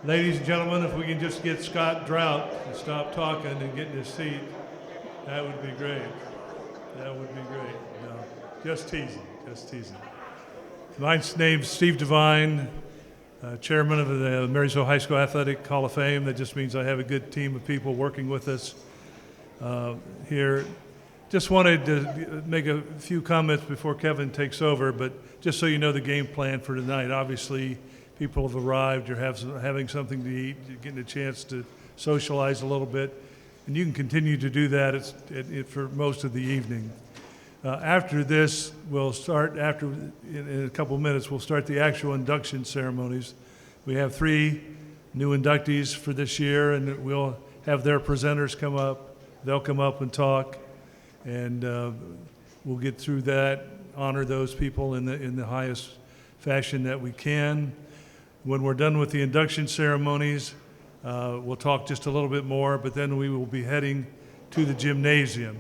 Ladies and gentlemen, if we can just get Scott Drought to stop talking and get in his seat, that would be great. That would be great. No, just teasing, just teasing. My name's Steve Devine, chairman of the Marysville High School Athletic Hall of Fame. That just means I have a good team of people working with us here. Just wanted to make a few comments before Kevin takes over, but just so you know the game plan for tonight. Obviously, people have arrived, you're having something to eat, you're getting a chance to socialize a little bit, and you can continue to do that for most of the evening. After this, we'll start, in a couple minutes, we'll start the actual induction ceremonies. We have 3 new inductees for this year, and we'll have their presenters come up. They'll come up and talk, and we'll get through that, honor those people in the highest fashion that we can. When we're done with the induction ceremonies, we'll talk just a little bit more, but then we will be heading to the gymnasium.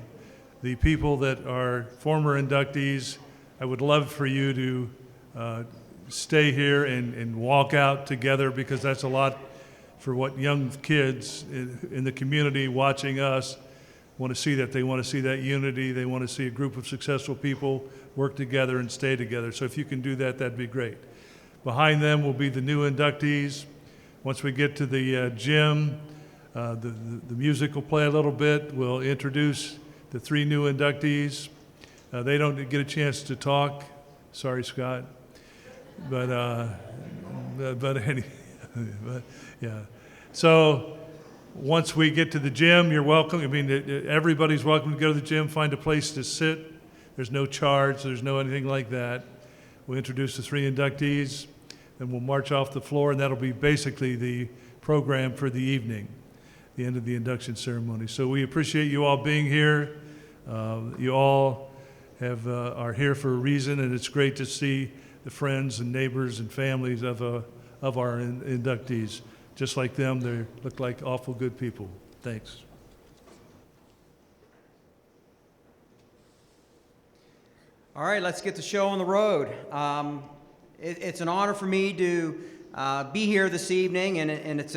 The people that are former inductees, I would love for you to stay here and walk out together, because that's a lot for what young kids in the community watching us want to see. That they want to see that unity. They want to see a group of successful people work together and stay together. So if you can do that, that'd be great. Behind them will be the new inductees. Once we get to the gym, the music will play a little bit. We'll introduce the 3 new inductees. They don't get a chance to talk. Sorry, Scott. But yeah. So once we get to the gym, you're welcome. I mean, everybody's welcome to go to the gym, find a place to sit. There's no charge. There's no anything like that. We'll introduce the 3 inductees, then we'll march off the floor, and that'll be basically the program for the evening, the end of the induction ceremony. So we appreciate you all being here. You all are here for a reason, and it's great to see the friends and neighbors and families of our inductees. Just like them, they look like awful good people. Thanks. All right, let's get the show on the road. It's an honor for me to be here this evening, and it's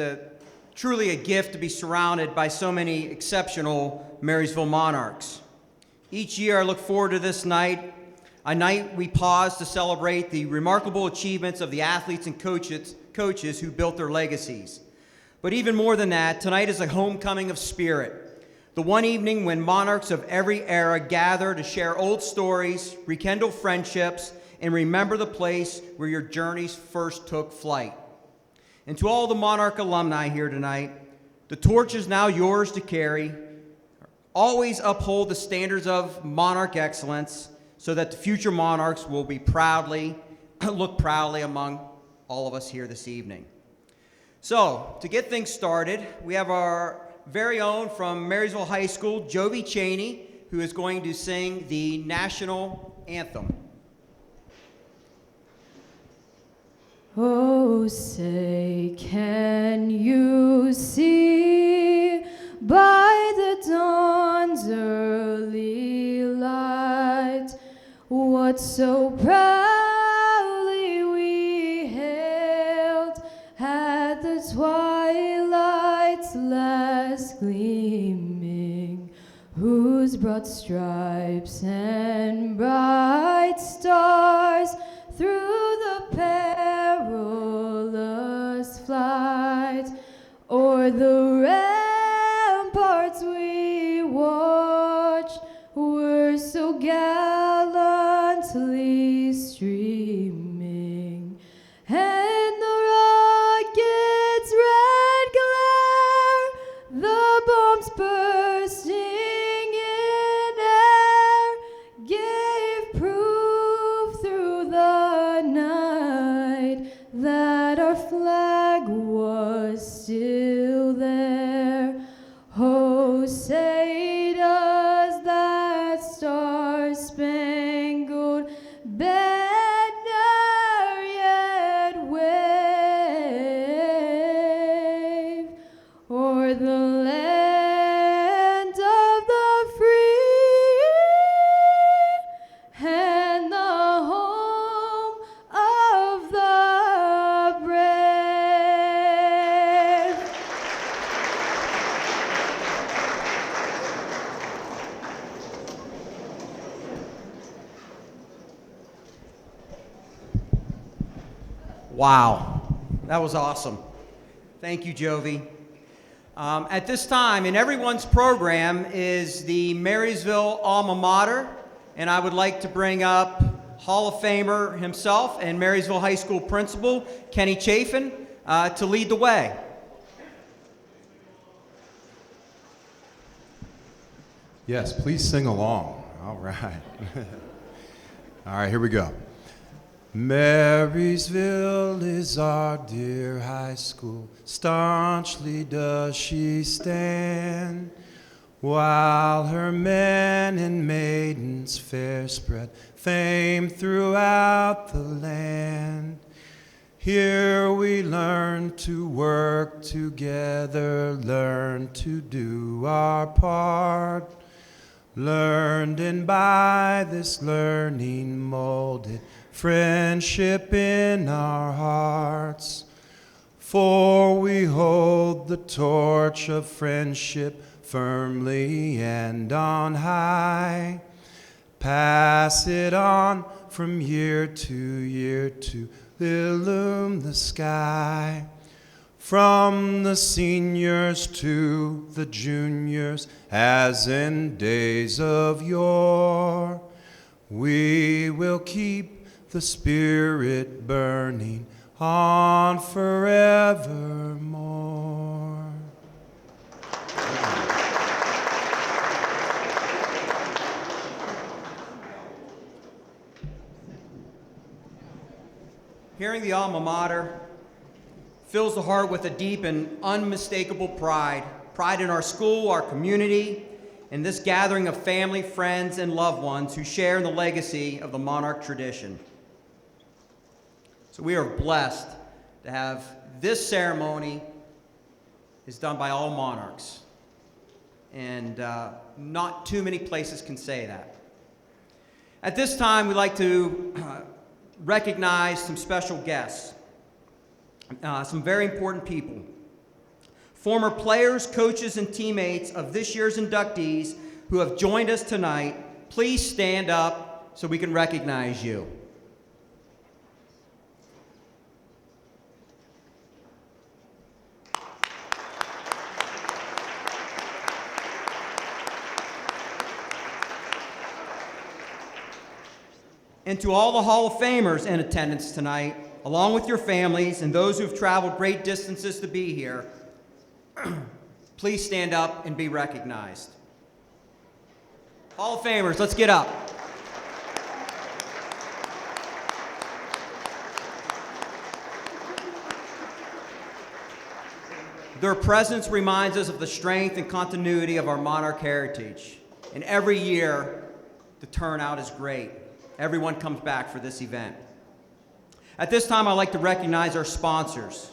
truly a gift to be surrounded by so many exceptional Marysville Monarchs. Each year I look forward to this night, a night we pause to celebrate the remarkable achievements of the athletes and coaches who built their legacies. But even more than that, tonight is a homecoming of spirit. The one evening when Monarchs of every era gather to share old stories, rekindle friendships, and remember the place where your journeys first took flight. And to all the Monarch alumni here tonight, the torch is now yours to carry. Always uphold the standards of Monarch excellence so that the future Monarchs will be look proudly among all of us here this evening. So, to get things started, we have our very own from Marysville High School, Jovi Cheney, who is going to sing the national anthem. Oh, say, can you see by the dawn's early light what so proudly we hailed at the twilight's last gleaming, whose broad stripes and bright stars through the perilous flight o'er the ramparts we watched were so gallantly streaming, and the rocket's red glare, the bombs bursting in air, gave proof through the night that our flag was still there. Oh, say Wow, that was awesome. Thank you, Jovi. At this time, in everyone's program is the Marysville alma mater, and I would like to bring up Hall of Famer himself and Marysville High School principal, Kenny Chafin, to lead the way. Yes, please sing along. All right. All right, here we go. Marysville is our dear high school. Staunchly does she stand, while her men and maidens fair spread fame throughout the land. Here we learn to work together, learn to do our part. Learned and by this learning molded friendship in our hearts. For we hold the torch of friendship firmly and on high. Pass it on from year to illume the sky. From the seniors to the juniors, as in days of yore, we will keep the spirit burning on forevermore. Hearing the alma mater fills the heart with a deep and unmistakable pride. Pride in our school, our community, and this gathering of family, friends, and loved ones who share in the legacy of the Monarch tradition. So we are blessed to have this ceremony is done by all Monarchs. And not too many places can say that. At this time, we'd like to recognize some special guests. Some very important people. Former players, coaches, and teammates of this year's inductees who have joined us tonight, please stand up so we can recognize you. And to all the Hall of Famers in attendance tonight, along with your families and those who've traveled great distances to be here, please stand up and be recognized. Hall of Famers, let's get up. Their presence reminds us of the strength and continuity of our Monarch heritage. And every year, the turnout is great. Everyone comes back for this event. At this time, I'd like to recognize our sponsors.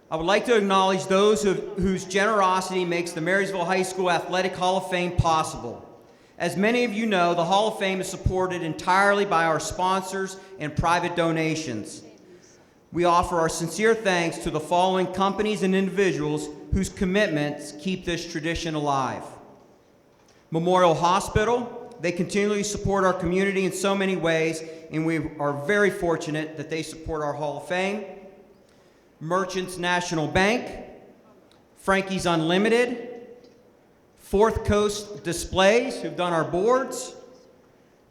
I would like to acknowledge those whose generosity makes the Marysville High School Athletic Hall of Fame possible. As many of you know, the Hall of Fame is supported entirely by our sponsors and private donations. We offer our sincere thanks to the following companies and individuals whose commitments keep this tradition alive. Memorial Hospital. They continually support our community in so many ways, and we are very fortunate that they support our Hall of Fame. Merchants National Bank, Frankie's Unlimited, Fourth Coast Displays, who've done our boards,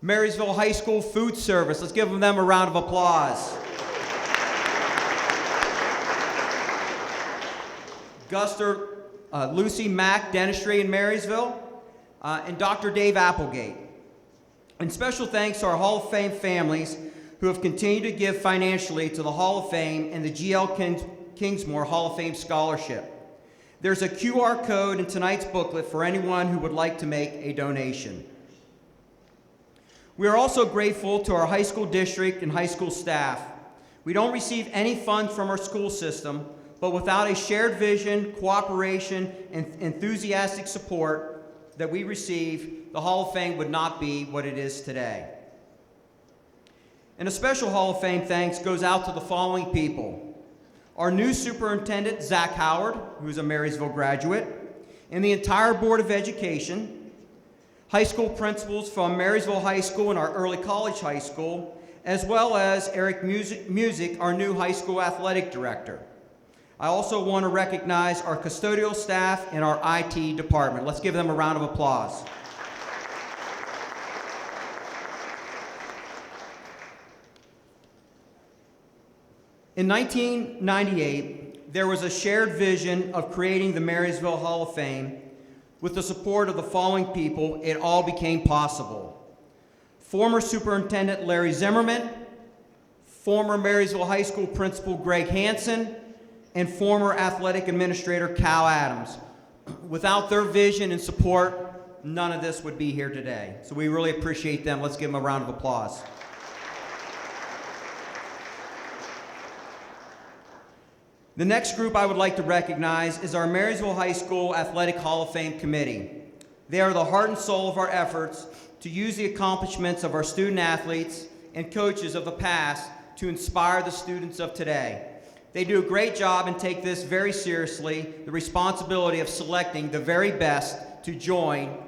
Marysville High School Food Service. Let's give them a round of applause. Guster Lucy Mack Dentistry in Marysville, and Dr. Dave Applegate. And special thanks to our Hall of Fame families who have continued to give financially to the Hall of Fame and the G.L. Kingsmore Hall of Fame Scholarship. There's a QR code in tonight's booklet for anyone who would like to make a donation. We are also grateful to our high school district and high school staff. We don't receive any funds from our school system, but without a shared vision, cooperation, and enthusiastic support that we receive, the Hall of Fame would not be what it is today. And a special Hall of Fame thanks goes out to the following people. Our new superintendent, Zach Howard, who's a Marysville graduate, and the entire Board of Education, high school principals from Marysville High School and our early college high school, as well as Eric Music, our new high school athletic director. I also want to recognize our custodial staff and our IT department. Let's give them a round of applause. In 1998, there was a shared vision of creating the Marysville Hall of Fame. With the support of the following people, it all became possible. Former Superintendent Larry Zimmerman, former Marysville High School Principal Greg Hansen, and former Athletic Administrator Cal Adams. Without their vision and support, none of this would be here today. So we really appreciate them. Let's give them a round of applause. The next group I would like to recognize is our Marysville High School Athletic Hall of Fame Committee. They are the heart and soul of our efforts to use the accomplishments of our student athletes and coaches of the past to inspire the students of today. They do a great job and take this very seriously, the responsibility of selecting the very best to join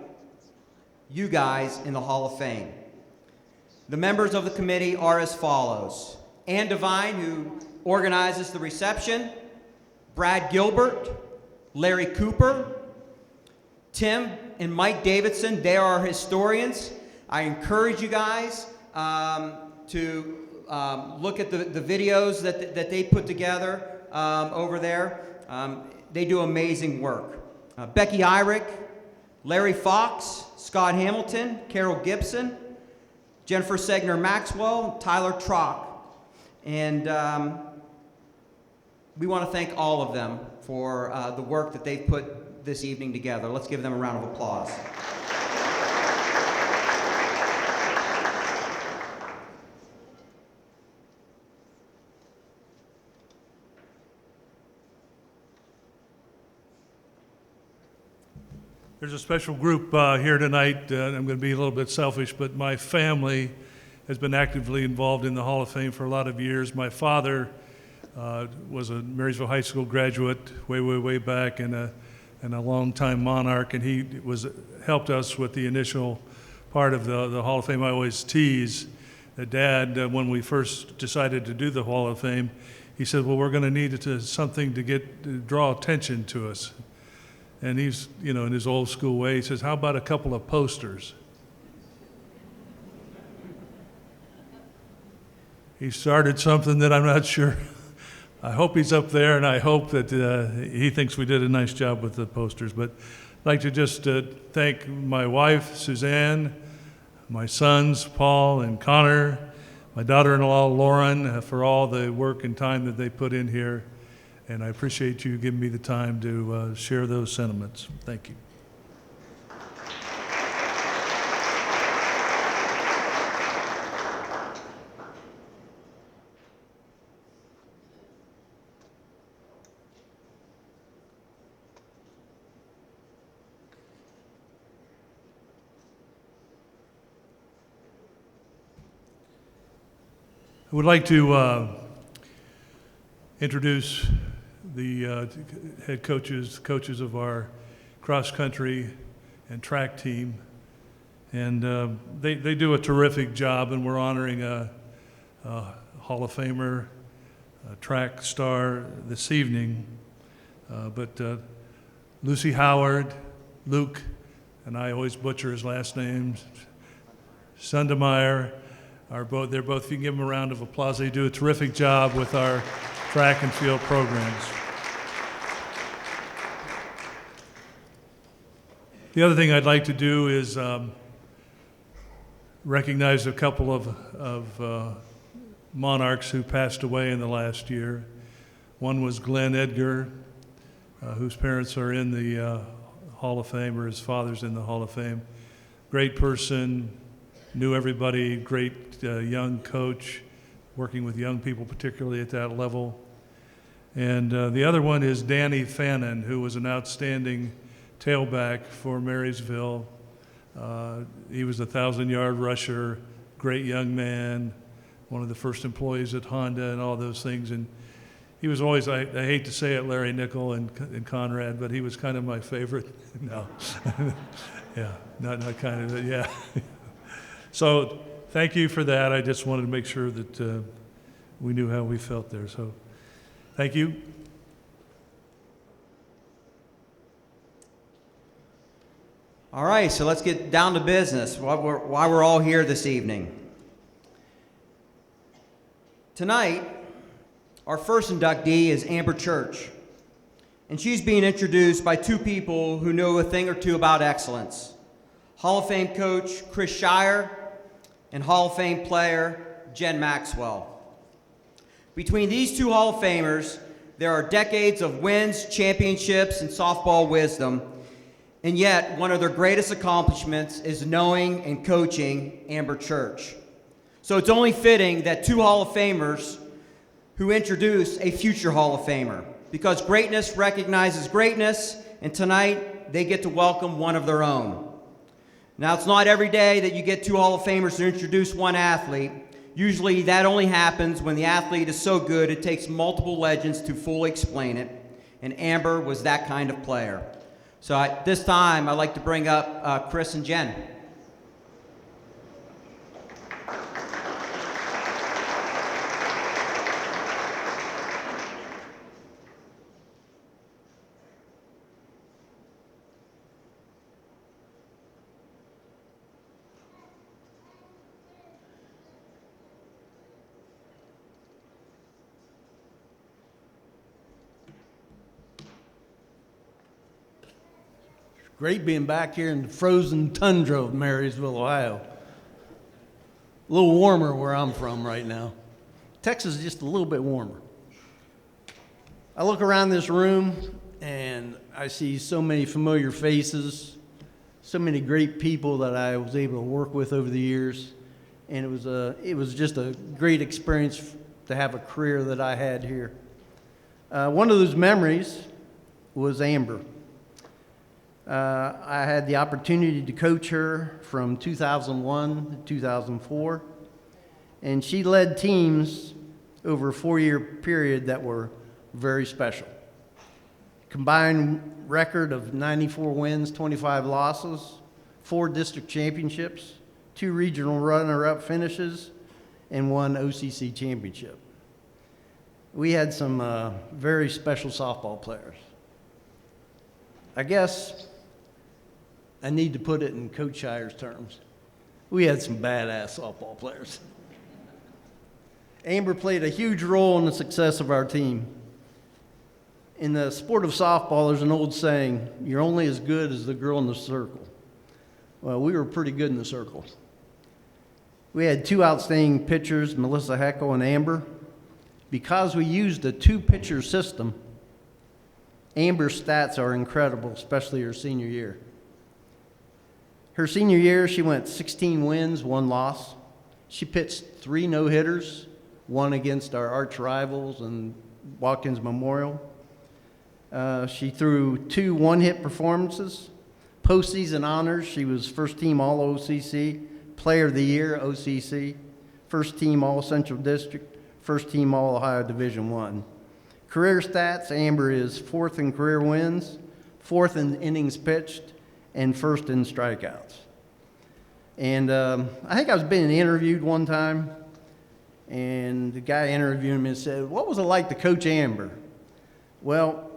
you guys in the Hall of Fame. The members of the committee are as follows: Ann Devine, who organizes the reception, Brad Gilbert, Larry Cooper, Tim and Mike Davidson, they are our historians. I encourage you guys to look at the videos that they put together over there. They do amazing work. Becky Irick, Larry Fox, Scott Hamilton, Carol Gibson, Jennifer Segner Maxwell, Tyler Trock. And we want to thank all of them for the work that they've put this evening together. Let's give them a round of applause. There's a special group here tonight. I'm going to be a little bit selfish, but my family has been actively involved in the Hall of Fame for a lot of years. My father was a Marysville High School graduate way back, and a longtime Monarch, and he helped us with the initial part of the Hall of Fame. I always tease that Dad, when we first decided to do the Hall of Fame, he said, well, we're going to need something to draw attention to us. And he's, in his old school way, he says, how about a couple of posters? He started something that I'm not sure. I hope he's up there, and I hope that he thinks we did a nice job with the posters. But I'd like to just thank my wife, Suzanne, my sons, Paul and Connor, my daughter-in-law, Lauren, for all the work and time that they put in here. And I appreciate you giving me the time to share those sentiments. Thank you. I would like to introduce the head coaches of our cross-country and track team. And they do a terrific job, and we're honoring a Hall of Famer, a track star this evening. But Lucy Howard, Luke, and I always butcher his last name, Sundemeyer, they're both, if you can give them a round of applause, they do a terrific job with our track and field programs. The other thing I'd like to do is recognize a couple of Monarchs who passed away in the last year. One was Glenn Edgar, whose parents are in the Hall of Fame, or his father's in the Hall of Fame. Great person, knew everybody, great young coach, working with young people, particularly at that level. And the other one is Danny Fannin, who was an outstanding tailback for Marysville. He was a 1,000-yard rusher, great young man, one of the first employees at Honda and all those things. And he was always, I hate to say it, Larry Nickel and Conrad, but he was kind of my favorite. No, yeah, not kind of, yeah. So thank you for that. I just wanted to make sure that we knew how we felt there. So thank you. All right, so let's get down to business, why we're all here this evening. Tonight, our first inductee is Amber Church, and she's being introduced by two people who know a thing or two about excellence. Hall of Fame coach Chris Shire and Hall of Fame player Jen Maxwell. Between these two Hall of Famers, there are decades of wins, championships, and softball wisdom, and yet one of their greatest accomplishments is knowing and coaching Amber Church. So it's only fitting that two Hall of Famers who introduce a future Hall of Famer, because greatness recognizes greatness, and tonight they get to welcome one of their own. Now, it's not every day that you get two Hall of Famers to introduce one athlete. Usually that only happens when the athlete is so good it takes multiple legends to fully explain it, and Amber was that kind of player. So at this time, I'd like to bring up Chris and Jen. Great being back here in the frozen tundra of Marysville, Ohio. A little warmer where I'm from right now. Texas is just a little bit warmer. I look around this room and I see so many familiar faces, so many great people that I was able to work with over the years, and it was just a great experience to have a career that I had here. One of those memories was Amber. I had the opportunity to coach her from 2001 to 2004, and she led teams over a 4-year period that were very special. Combined record of 94 wins, 25 losses, 4 district championships, 2 regional runner-up finishes, and 1 OCC championship. We had some very special softball players. I guess I need to put it in Coach Shire's terms. We had some badass softball players. Amber played a huge role in the success of our team. In the sport of softball, there's an old saying, you're only as good as the girl in the circle. Well, we were pretty good in the circle. We had 2 outstanding pitchers, Melissa Heckel and Amber. Because we used a 2-pitcher system, Amber's stats are incredible, especially her senior year. Her senior year, she went 16 wins, 1 loss. She pitched 3 no-hitters, 1 against our arch rivals and Watkins Memorial. She threw 2 one-hit performances. Postseason honors, she was first-team All-OCC, Player of the Year, OCC, first-team All-Central District, first-team All-Ohio Division I. Career stats, Amber is 4th in career wins, 4th in innings pitched, and 1st in strikeouts. And I think I was being interviewed one time, and the guy interviewing me said, what was it like to coach Amber? Well,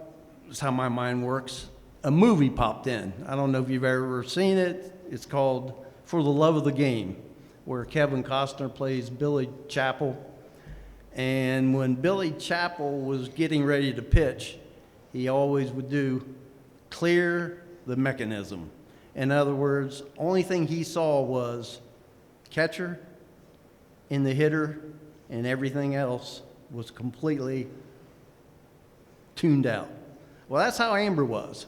that's how my mind works. A movie popped in. I don't know if you've ever seen it. It's called For the Love of the Game, where Kevin Costner plays Billy Chappell. And when Billy Chappell was getting ready to pitch, he always would do clear the mechanism. In other words, only thing he saw was catcher and the hitter, and everything else was completely tuned out. Well, that's how Amber was.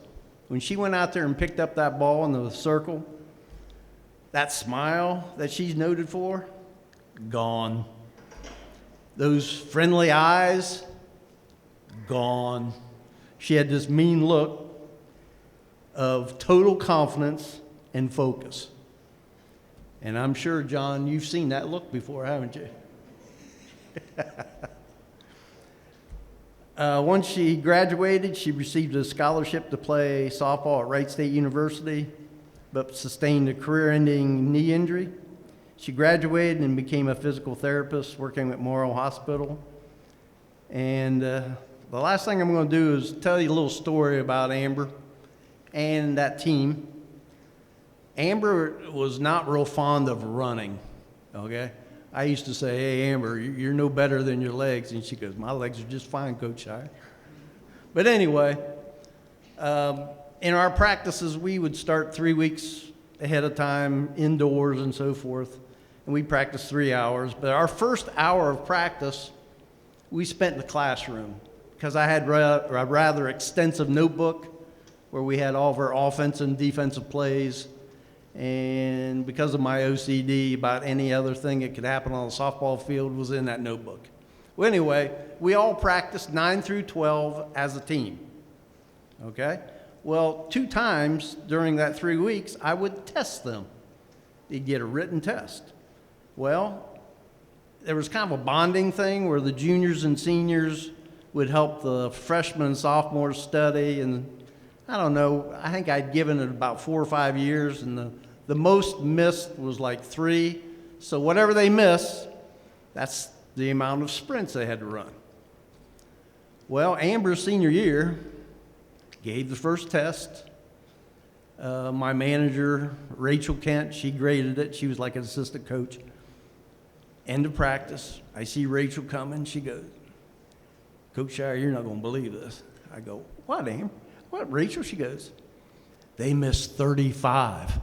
When she went out there and picked up that ball in the circle, that smile that she's noted for, gone. Those friendly eyes, gone. She had this mean look of total confidence and focus. And I'm sure, John, you've seen that look before, haven't you? Once she graduated, she received a scholarship to play softball at Wright State University, but sustained a career-ending knee injury. She graduated and became a physical therapist working at Memorial Hospital. And the last thing I'm going to do is tell you a little story about Amber and that team. Amber was not real fond of running, okay? I used to say, hey, Amber, you're no better than your legs. And she goes, my legs are just fine, Coach Shire. But anyway, in our practices, we would start 3 weeks ahead of time, indoors and so forth. And we practiced 3 hours. But our first hour of practice, we spent in the classroom because I had a rather extensive notebook where we had all of our offensive and defensive plays. And because of my OCD, about any other thing that could happen on the softball field was in that notebook. Well, anyway, we all practiced 9 through 12 as a team, okay? Well, 2 times during that 3 weeks, I would test them. They'd get a written test. Well, there was kind of a bonding thing where the juniors and seniors would help the freshmen and sophomores study, and I don't know, I think I'd given it about 4 or 5 years, and the most missed was like 3. So whatever they missed, that's the amount of sprints they had to run. Well, Amber's senior year gave the first test. My manager, Rachel Kent, she graded it. She was like an assistant coach. End of practice, I see Rachel coming. She goes, Coach Shire, you're not going to believe this. I go, what, Amber? What, Rachel? She goes, they missed 35.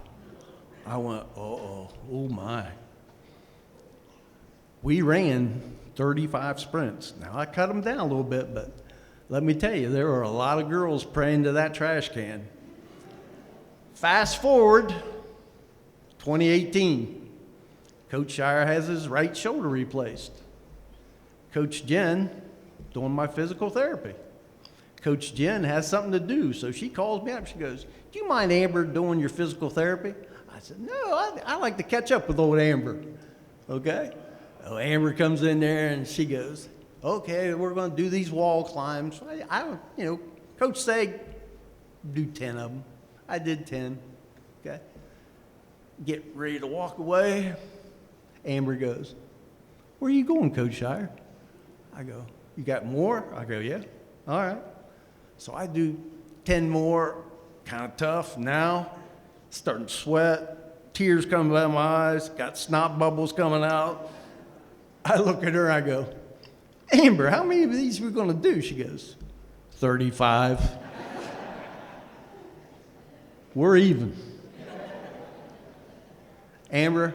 I went, oh my. We ran 35 sprints. Now, I cut them down a little bit, but let me tell you, there were a lot of girls praying to that trash can. Fast forward, 2018. Coach Shire has his right shoulder replaced. Coach Jen doing my physical therapy. Coach Jen has something to do, so she calls me up. She goes, do you mind Amber doing your physical therapy? I said, no, I like to catch up with old Amber, okay? So Amber comes in there and she goes, okay, we're going to do these wall climbs. Coach said, do 10 of them. I did 10, okay? Get ready to walk away. Amber goes, where are you going, Coach Shire? I go, you got more? I go, yeah. All right. So I do 10 more, kind of tough. Now, starting to sweat, tears coming out of my eyes, got snot bubbles coming out. I look at her, I go, Amber, how many of these are we going to do? She goes, 35. We're even. Amber,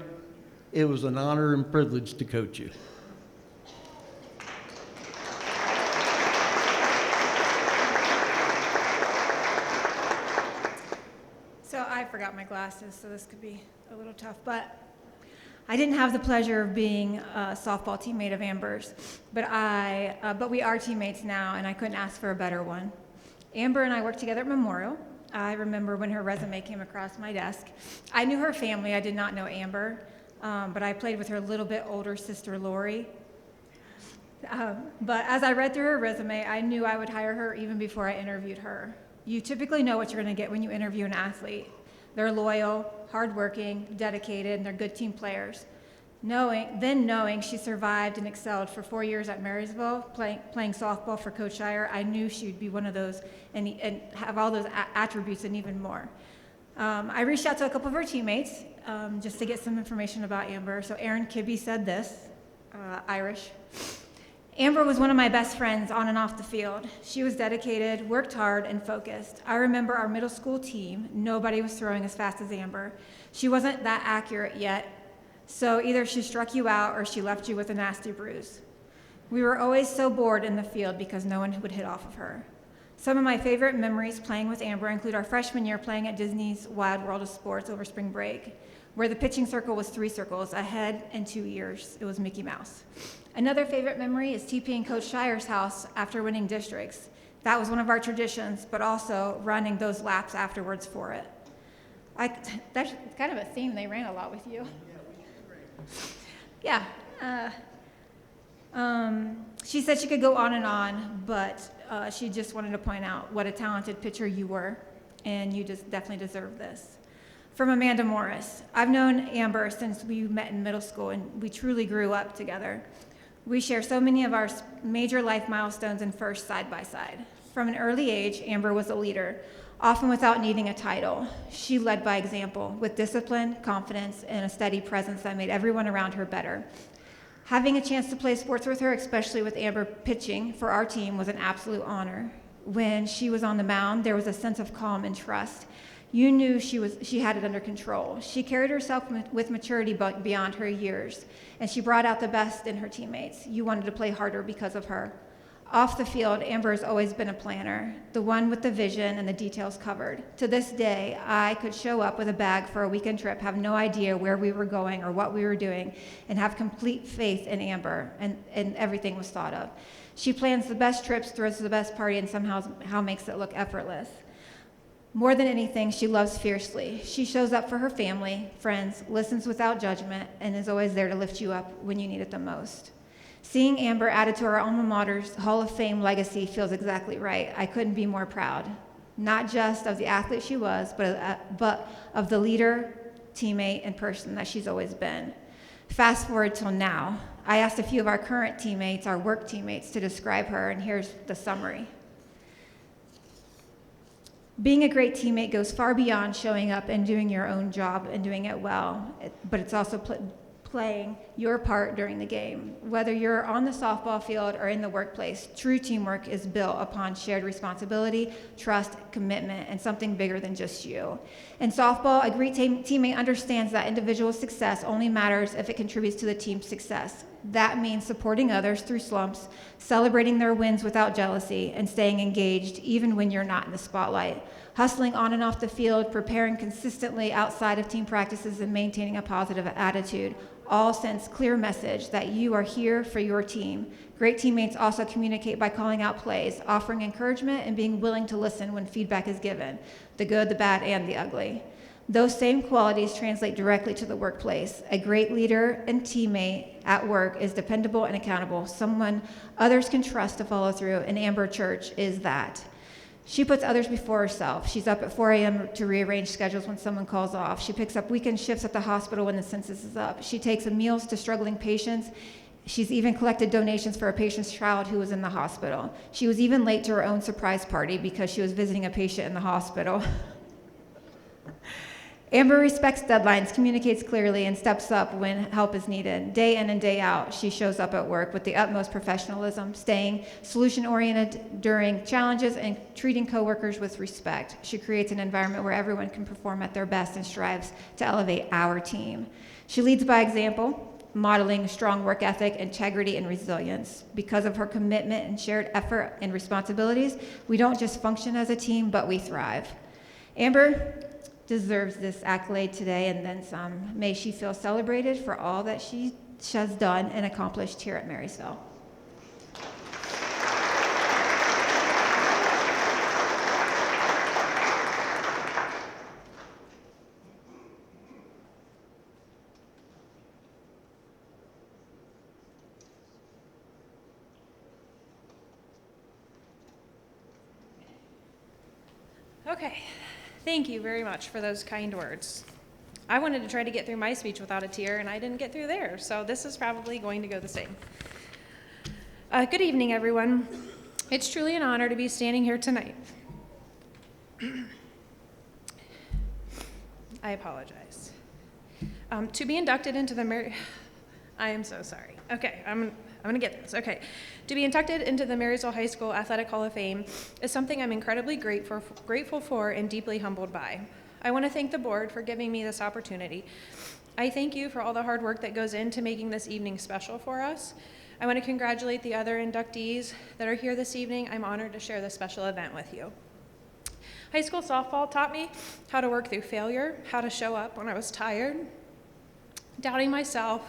it was an honor and privilege to coach you. So I forgot my glasses, so this could be a little tough, but I didn't have the pleasure of being a softball teammate of Amber's, but we are teammates now, and I couldn't ask for a better one. Amber and I worked together at Memorial. I remember when her resume came across my desk. I knew her family. I did not know Amber, but I played with her little bit older sister, Lori. But as I read through her resume, I knew I would hire her even before I interviewed her. You typically know what you're going to get when you interview an athlete. They're loyal, hardworking, dedicated, and they're good team players. Knowing she survived and excelled for 4 years at Marysville, playing softball for Coach Shire, I knew she would be one of those and have all those attributes and even more. I reached out to a couple of her teammates just to get some information about Amber. So Erin Kibbe said this, Irish. Amber was one of my best friends on and off the field. She was dedicated, worked hard, and focused. I remember our middle school team, nobody was throwing as fast as Amber. She wasn't that accurate yet, so either she struck you out or she left you with a nasty bruise. We were always so bored in the field because no one would hit off of her. Some of my favorite memories playing with Amber include our freshman year playing at Disney's Wild World of Sports over spring break, where the pitching circle was 3 circles, a head and 2 ears. It was Mickey Mouse. Another favorite memory is TPing Coach Shire's house after winning districts. That was one of our traditions, but also running those laps afterwards for it. That's kind of a theme. They ran a lot with you. Yeah. She said she could go on and on, but she just wanted to point out what a talented pitcher you were, and you just definitely deserve this. From Amanda Morris. I've known Amber since we met in middle school, and we truly grew up together. We share so many of our major life milestones and firsts side by side. From an early age, Amber was a leader, often without needing a title. She led by example, with discipline, confidence, and a steady presence that made everyone around her better. Having a chance to play sports with her, especially with Amber pitching for our team, was an absolute honor. When she was on the mound, there was a sense of calm and trust. You knew she had it under control. She carried herself with maturity beyond her years, and she brought out the best in her teammates. You wanted to play harder because of her. Off the field, Amber has always been a planner, the one with the vision and the details covered. To this day, I could show up with a bag for a weekend trip, have no idea where we were going or what we were doing, and have complete faith in Amber, and everything was thought of. She plans the best trips, throws the best party, and somehow makes it look effortless. More than anything, she loves fiercely. She shows up for her family, friends, listens without judgment, and is always there to lift you up when you need it the most. Seeing Amber added to our alma mater's Hall of Fame legacy feels exactly right. I couldn't be more proud, not just of the athlete she was, but of the leader, teammate, and person that she's always been. Fast forward till now. I asked a few of our current teammates, our work teammates, to describe her, and here's the summary. Being a great teammate goes far beyond showing up and doing your own job and doing it well, but it's also playing your part during the game. Whether you're on the softball field or in the workplace, true teamwork is built upon shared responsibility, trust, commitment, and something bigger than just you. In softball, a great teammate understands that individual success only matters if it contributes to the team's success. That means supporting others through slumps, celebrating their wins without jealousy, and staying engaged even when you're not in the spotlight. Hustling on and off the field, preparing consistently outside of team practices, and maintaining a positive attitude all sends clear message that you are here for your team. Great teammates also communicate by calling out plays, offering encouragement, and being willing to listen when feedback is given, the good, the bad, and the ugly. Those same qualities translate directly to the workplace. A great leader and teammate at work is dependable and accountable, someone others can trust to follow through, and Amber Church is that. She puts others before herself. She's up at 4 a.m. to rearrange schedules when someone calls off. She picks up weekend shifts at the hospital when the census is up. She takes meals to struggling patients. She's even collected donations for a patient's child who was in the hospital. She was even late to her own surprise party because she was visiting a patient in the hospital. Amber respects deadlines, communicates clearly, and steps up when help is needed. Day in and day out, she shows up at work with the utmost professionalism, staying solution-oriented during challenges and treating coworkers with respect. She creates an environment where everyone can perform at their best and strives to elevate our team. She leads by example, modeling strong work ethic, integrity, and resilience. Because of her commitment and shared effort and responsibilities, we don't just function as a team, but we thrive. Amber deserves this accolade today and then some. May she feel celebrated for all that she has done and accomplished here at Marysville. Okay. Thank you very much for those kind words. I wanted to try to get through my speech without a tear, and I didn't get through theirs, so this is probably going to go the same. Good evening, everyone. It's truly an honor to be standing here tonight. I apologize. To be inducted into the I am so sorry. Okay, I'm going to get this. Okay. To be inducted into the Marysville High School Athletic Hall of Fame is something I'm incredibly grateful for and deeply humbled by. I want to thank the board for giving me this opportunity. I thank you for all the hard work that goes into making this evening special for us. I want to congratulate the other inductees that are here this evening. I'm honored to share this special event with you. High school softball taught me how to work through failure, how to show up when I was tired, doubting myself,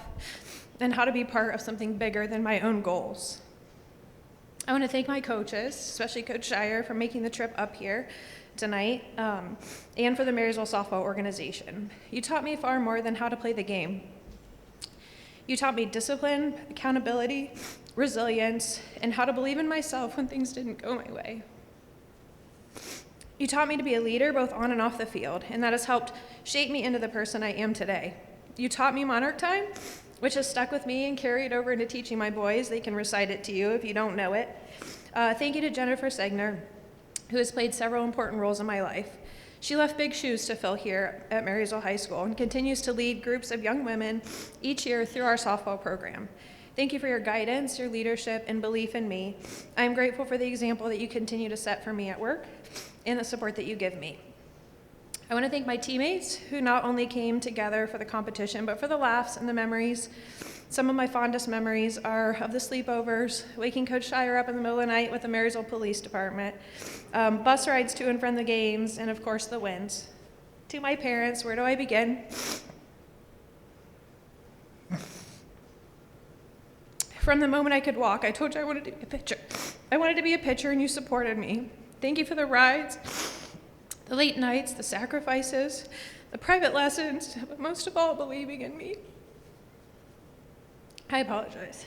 and how to be part of something bigger than my own goals. I want to thank my coaches, especially Coach Shire, for making the trip up here tonight, and for the Marysville Softball Organization. You taught me far more than how to play the game. You taught me discipline, accountability, resilience, and how to believe in myself when things didn't go my way. You taught me to be a leader both on and off the field, and that has helped shape me into the person I am today. You taught me Monarch time, which has stuck with me and carried over into teaching my boys. They can recite it to you if you don't know it. Thank you to Jennifer Segner, who has played several important roles in my life. She left big shoes to fill here at Marysville High School and continues to lead groups of young women each year through our softball program. Thank you for your guidance, your leadership, and belief in me. I am grateful for the example that you continue to set for me at work and the support that you give me. I want to thank my teammates who not only came together for the competition, but for the laughs and the memories. Some of my fondest memories are of the sleepovers, waking Coach Shire up in the middle of the night with the Marysville Police Department, bus rides to and from the games, and of course the wins. To my parents, where do I begin? From the moment I could walk, I told you I wanted to be a pitcher. I wanted to be a pitcher, and you supported me. Thank you for the rides, the late nights, the sacrifices, the private lessons, but most of all, believing in me. I apologize.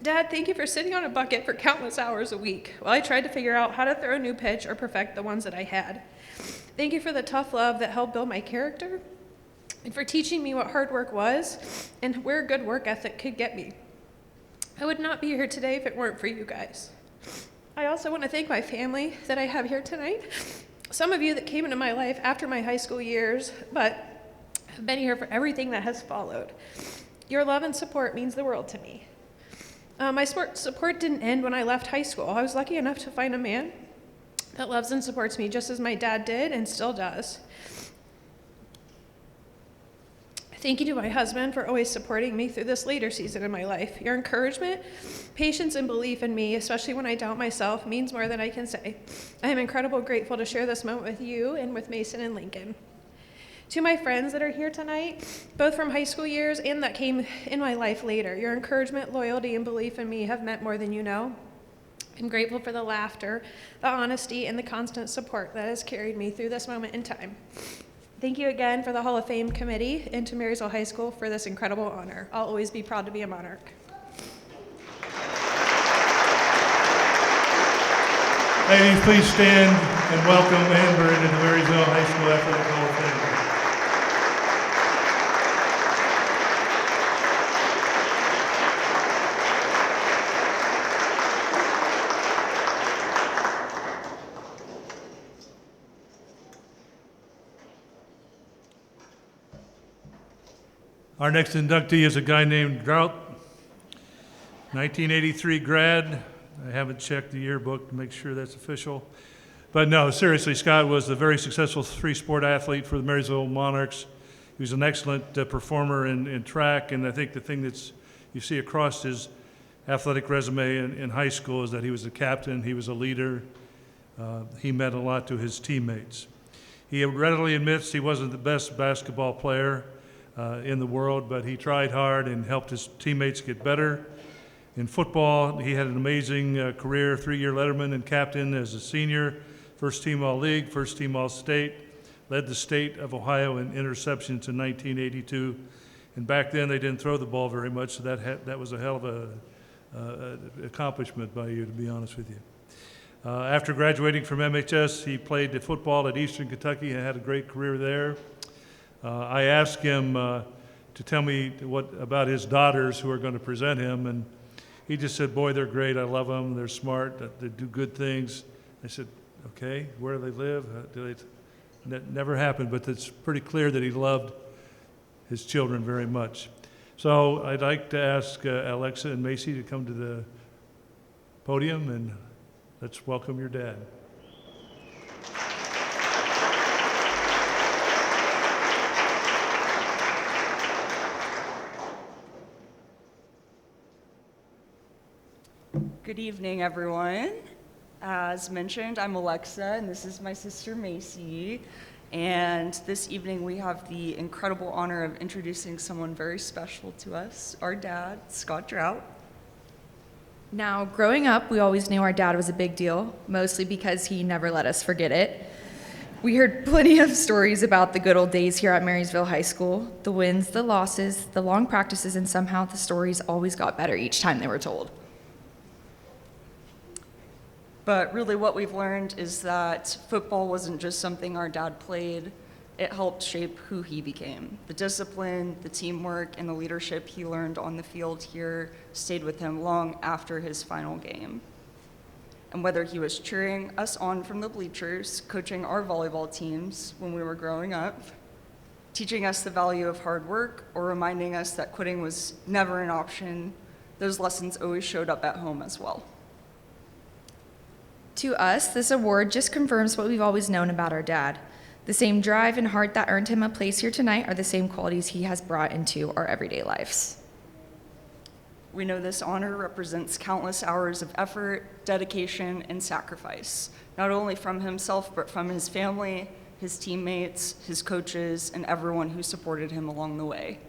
Dad, thank you for sitting on a bucket for countless hours a week while I tried to figure out how to throw a new pitch or perfect the ones that I had. Thank you for the tough love that helped build my character and for teaching me what hard work was and where good work ethic could get me. I would not be here today if it weren't for you guys. I also want to thank my family that I have here tonight. Some of you that came into my life after my high school years, but have been here for everything that has followed. Your love and support means the world to me. My support didn't end when I left high school. I was lucky enough to find a man that loves and supports me just as my dad did and still does. Thank you to my husband for always supporting me through this later season in my life. Your encouragement, patience, and belief in me, especially when I doubt myself, means more than I can say. I am incredibly grateful to share this moment with you and with Mason and Lincoln. To my friends that are here tonight, both from high school years and that came in my life later, your encouragement, loyalty, and belief in me have meant more than you know. I'm grateful for the laughter, the honesty, and the constant support that has carried me through this moment in time. Thank you again for the Hall of Fame committee and to Marysville High School for this incredible honor. I'll always be proud to be a Monarch. Ladies, please stand and welcome Amber into the Marysville High School Athletic Hall of Fame. Our next inductee is a guy named Drought, 1983 grad. I haven't checked the yearbook to make sure that's official. But no, seriously, Scott was a very successful three-sport athlete for the Marysville Monarchs. He was an excellent performer in track, and I think the thing that's you see across his athletic resume in high school is that he was a captain, he was a leader, he meant a lot to his teammates. He readily admits he wasn't the best basketball player in the world, but he tried hard and helped his teammates get better. In football, he had an amazing career, 3-year letterman and captain as a senior, first team All-League, first team All-State, led the state of Ohio in interceptions in 1982. And back then, they didn't throw the ball very much, so that was a hell of a accomplishment by you, to be honest with you. After graduating from MHS, he played football at Eastern Kentucky and had a great career there. I asked him to tell me what about his daughters who are going to present him, and he just said, boy, they're great. I love them. They're smart. They do good things. I said, okay, where do they live? That never happened, but it's pretty clear that he loved his children very much. So I'd like to ask Alexa and Macy to come to the podium, and let's welcome your dad. Good evening, everyone. As mentioned, I'm Alexa, and this is my sister Macy. And this evening, we have the incredible honor of introducing someone very special to us, our dad, Scott Drought. Now, growing up, we always knew our dad was a big deal, mostly because he never let us forget it. We heard plenty of stories about the good old days here at Marysville High School, the wins, the losses, the long practices, and somehow the stories always got better each time they were told. But really what we've learned is that football wasn't just something our dad played, it helped shape who he became. The discipline, the teamwork, and the leadership he learned on the field here stayed with him long after his final game. And whether he was cheering us on from the bleachers, coaching our volleyball teams when we were growing up, teaching us the value of hard work, or reminding us that quitting was never an option, those lessons always showed up at home as well. To us, this award just confirms what we've always known about our dad. The same drive and heart that earned him a place here tonight are the same qualities he has brought into our everyday lives. We know this honor represents countless hours of effort, dedication, and sacrifice, not only from himself, but from his family, his teammates, his coaches, and everyone who supported him along the way.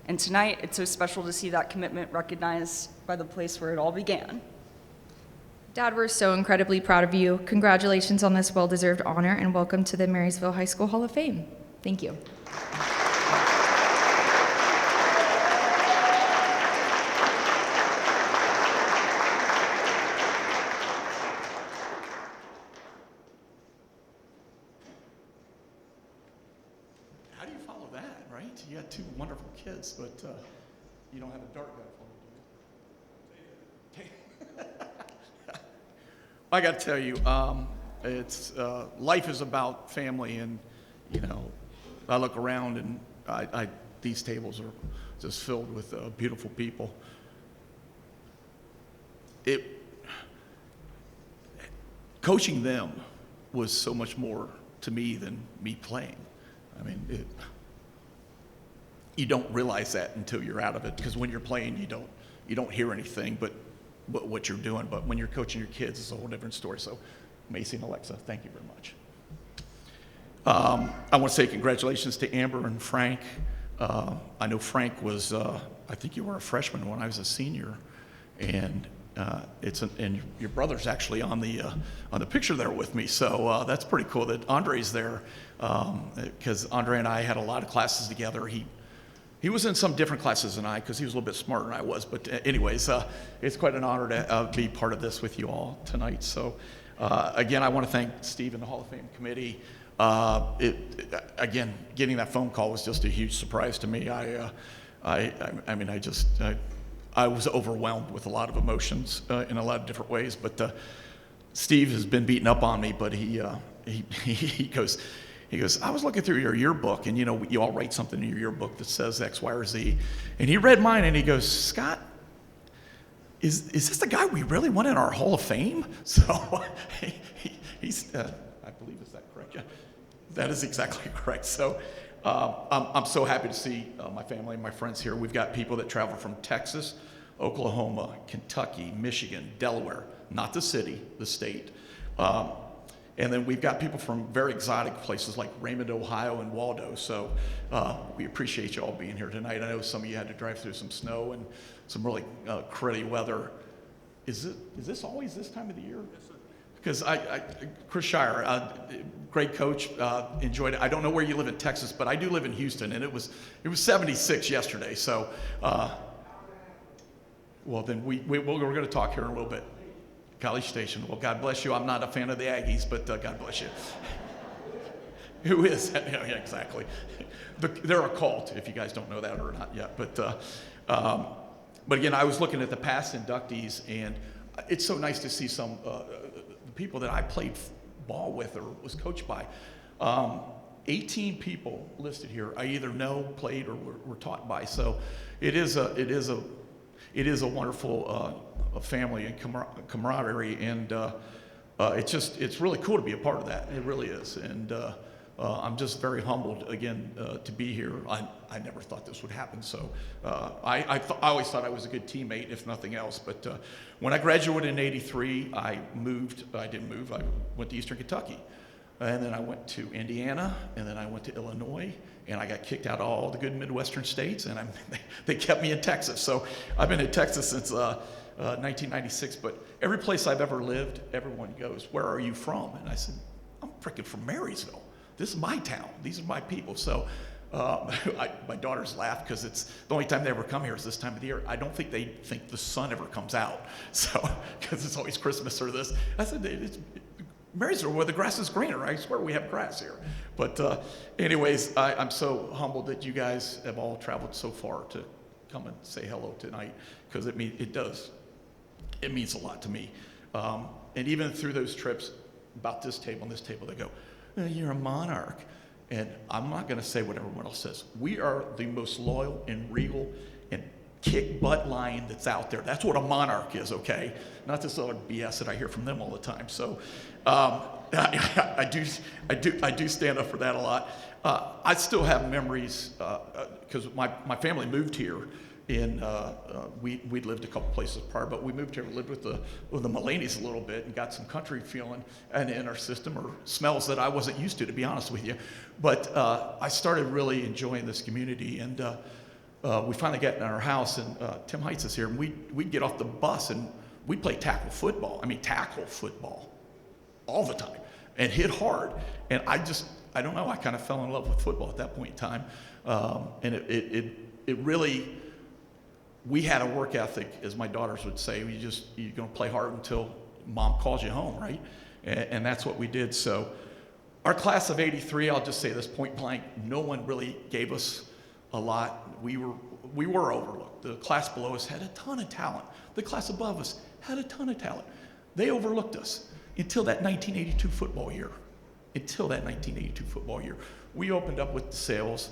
And tonight, it's so special to see that commitment recognized by the place where it all began. Dad, we're so incredibly proud of you. Congratulations on this well-deserved honor, and welcome to the Marysville High School Hall of Fame. Thank you. How do you follow that, right? You got two wonderful kids, but you don't have a dart gun for me, do you? I got to tell you, it's life is about family, and you know, I look around and these tables are just filled with beautiful people. Coaching them was so much more to me than me playing. I mean, you don't realize that until you're out of it, because when you're playing, you don't hear anything but what you're doing. But when you're coaching your kids, it's a whole different story. So, Macy and Alexa, thank you very much. I want to say congratulations to Amber and Frank. I know Frank was, I think you were a freshman when I was a senior, and and your brother's actually on the picture there with me. So that's pretty cool that Andre's there, because Andre and I had a lot of classes together. He was in some different classes than I, because he was a little bit smarter than I was. But anyways, it's quite an honor to be part of this with you all tonight. So again, I want to thank Steve and the Hall of Fame committee. Again, getting that phone call was just a huge surprise to me. I was overwhelmed with a lot of emotions in a lot of different ways. But Steve has been beating up on me, but he goes, I was looking through your yearbook, and you know, you all write something in your yearbook that says X, Y, or Z. And he read mine, and he goes, Scott, is this the guy we really want in our Hall of Fame? So he's, I believe, is that correct? Yeah, that is exactly correct. So I'm so happy to see my family and my friends here. We've got people that travel from Texas, Oklahoma, Kentucky, Michigan, Delaware, not the city, the state. And then we've got people from very exotic places like Raymond, Ohio, and Waldo. So we appreciate you all being here tonight. I know some of you had to drive through some snow and some really cruddy weather. Is this always this time of the year? Yes, sir. Because Chris Shire, great coach, enjoyed it. I don't know where you live in Texas, but I do live in Houston, and it was 76 yesterday. So, well, then we're going to talk here in a little bit. College Station. Well, God bless you. I'm not a fan of the Aggies, but God bless you. Who is? Yeah, exactly. They're a cult, if you guys don't know that or not yet. But again, I was looking at the past inductees, and it's so nice to see some people that I played ball with or was coached by. 18 people listed here I either know, played, or were taught by. So it is a wonderful family and camaraderie, and it's really cool to be a part of that. It really is, and I'm just very humbled again to be here. I never thought this would happen, so I always thought I was a good teammate, if nothing else. But when I graduated in '83, I didn't move. I went to Eastern Kentucky, and then I went to Indiana, and then I went to Illinois, and I got kicked out of all the good Midwestern states, and they kept me in Texas. So I've been in Texas since 1996, but every place I've ever lived, everyone goes, where are you from? And I said, I'm freaking from Marysville. This is my town. These are my people. So My daughters laugh because it's the only time they ever come here is this time of the year. I don't think they think the sun ever comes out, so because it's always Christmas or this. I said, it's Marysville where the grass is greener. I swear we have grass here. But anyways, I'm so humbled that you guys have all traveled so far to come and say hello tonight, because it means a lot to me. And even through those trips, about this table and this table, they go, you're a Monarch. And I'm not going to say what everyone else says. We are the most loyal and regal and kick butt lion that's out there. That's what a Monarch is, okay? Not this other BS that I hear from them all the time. So I do stand up for that a lot. I still have memories because my family moved here. We'd lived a couple places prior, but we moved here and lived with the Mulaney's a little bit and got some country feeling in our system, or smells that I wasn't used to be honest with you. But I started really enjoying this community, and we finally got in our house, and Tim Heights is here, and we'd get off the bus and we'd play tackle football all the time and hit hard. And I don't know, I kind of fell in love with football at that point in time. And it really, we had a work ethic, as my daughters would say. You're going to play hard until mom calls you home, right? And that's what we did. So our class of '83, I'll just say this point blank, no one really gave us a lot. We were overlooked. The class below us had a ton of talent. The class above us had a ton of talent. They overlooked us until that 1982 football year. We opened up with the sales,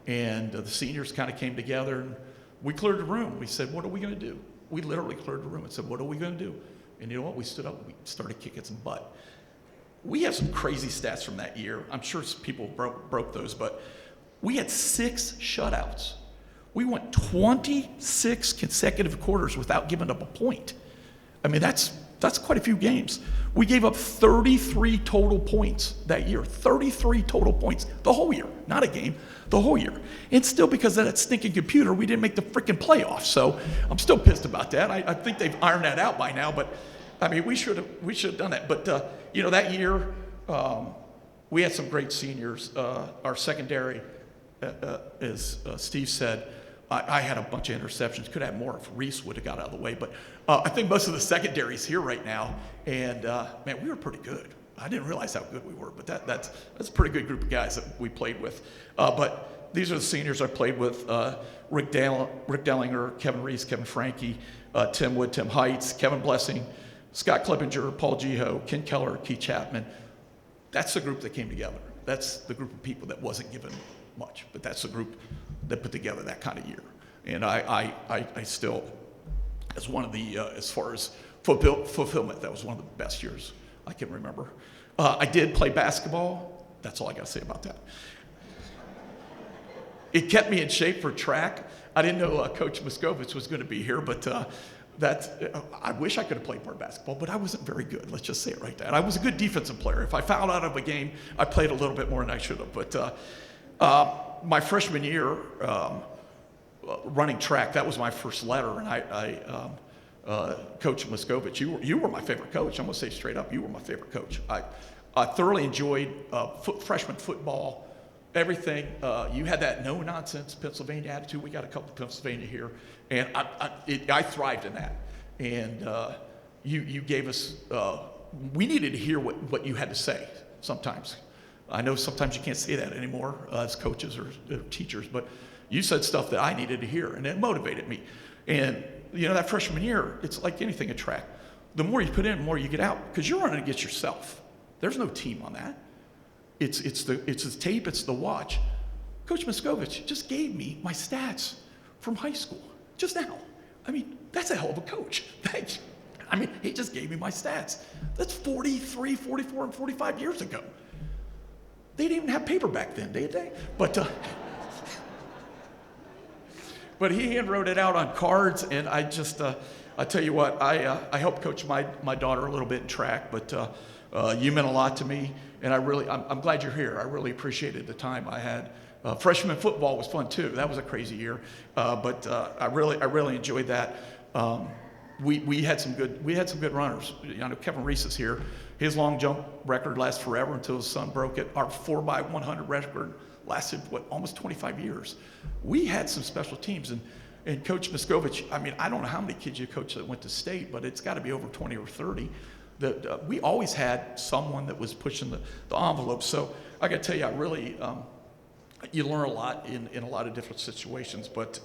and the seniors kind of came together, and we cleared the room. We said, what are we going to do? We literally cleared the room and said, what are we going to do? And you know what? We stood up. We started kicking some butt. We have some crazy stats from that year. I'm sure people broke those, but we had 6 shutouts. We went 26 consecutive quarters without giving up a point. I mean, that's quite a few games. We gave up 33 total points that year. 33 total points the whole year, not a game, the whole year. And still, because of that stinking computer, we didn't make the freaking playoffs. So I'm still pissed about that. I think they've ironed that out by now, but I mean, we should have done that. But that year, we had some great seniors. Our secondary, as Steve said, I had a bunch of interceptions. Could have had more if Reese would have got out of the way. But I think most of the secondary's here right now. And, man, we were pretty good. I didn't realize how good we were. But that's a pretty good group of guys that we played with. But these are the seniors I played with. Rick Dellinger, Kevin Reese, Kevin Frankie, Tim Wood, Tim Heights, Kevin Blessing, Scott Klebinger, Paul Geho, Ken Keller, Keith Chapman. That's the group that came together. That's the group of people that wasn't given much. But that's the group that put together that kind of year. And I still, as one of the, as far as fulfillment, that was one of the best years I can remember. I did play basketball. That's all I got to say about that. It kept me in shape for track. I didn't know Coach Moscovich was going to be here, but I wish I could have played more basketball, but I wasn't very good. Let's just say it right there. I was a good defensive player. If I fouled out of a game, I played a little bit more than I should have. But my freshman year, running track, that was my first letter, and Coach Moscovich, you were my favorite coach. I'm going to say straight up, you were my favorite coach. I thoroughly enjoyed freshman football, everything. You had that no-nonsense Pennsylvania attitude. We got a couple of Pennsylvania here, and I thrived in that. And you gave us, we needed to hear what you had to say sometimes. I know sometimes you can't say that anymore as coaches or teachers, but you said stuff that I needed to hear, and it motivated me. And that freshman year, it's like anything at track. The more you put in, the more you get out, because you're running against yourself. There's no team on that. It's the tape, it's the watch. Coach Moscovich just gave me my stats from high school just now. I mean, that's a hell of a coach. Thank you. I mean, he just gave me my stats. That's 43, 44, and 45 years ago. They didn't even have paper back then, did they? But he hand wrote it out on cards, and I tell you what, I helped coach my daughter a little bit in track, but you meant a lot to me, and I'm glad you're here. I really appreciated the time I had. Freshman football was fun too. That was a crazy year, but I really enjoyed that. We had some good runners. I know Kevin Reese is here. His long jump record lasts forever until his son broke it. Our 4x100 record lasted, almost 25 years. We had some special teams, and Coach Miskovich, I mean, I don't know how many kids you coach that went to state, but it's got to be over 20 or 30. That we always had someone that was pushing the envelope. So I got to tell you, I really, you learn a lot in a lot of different situations. But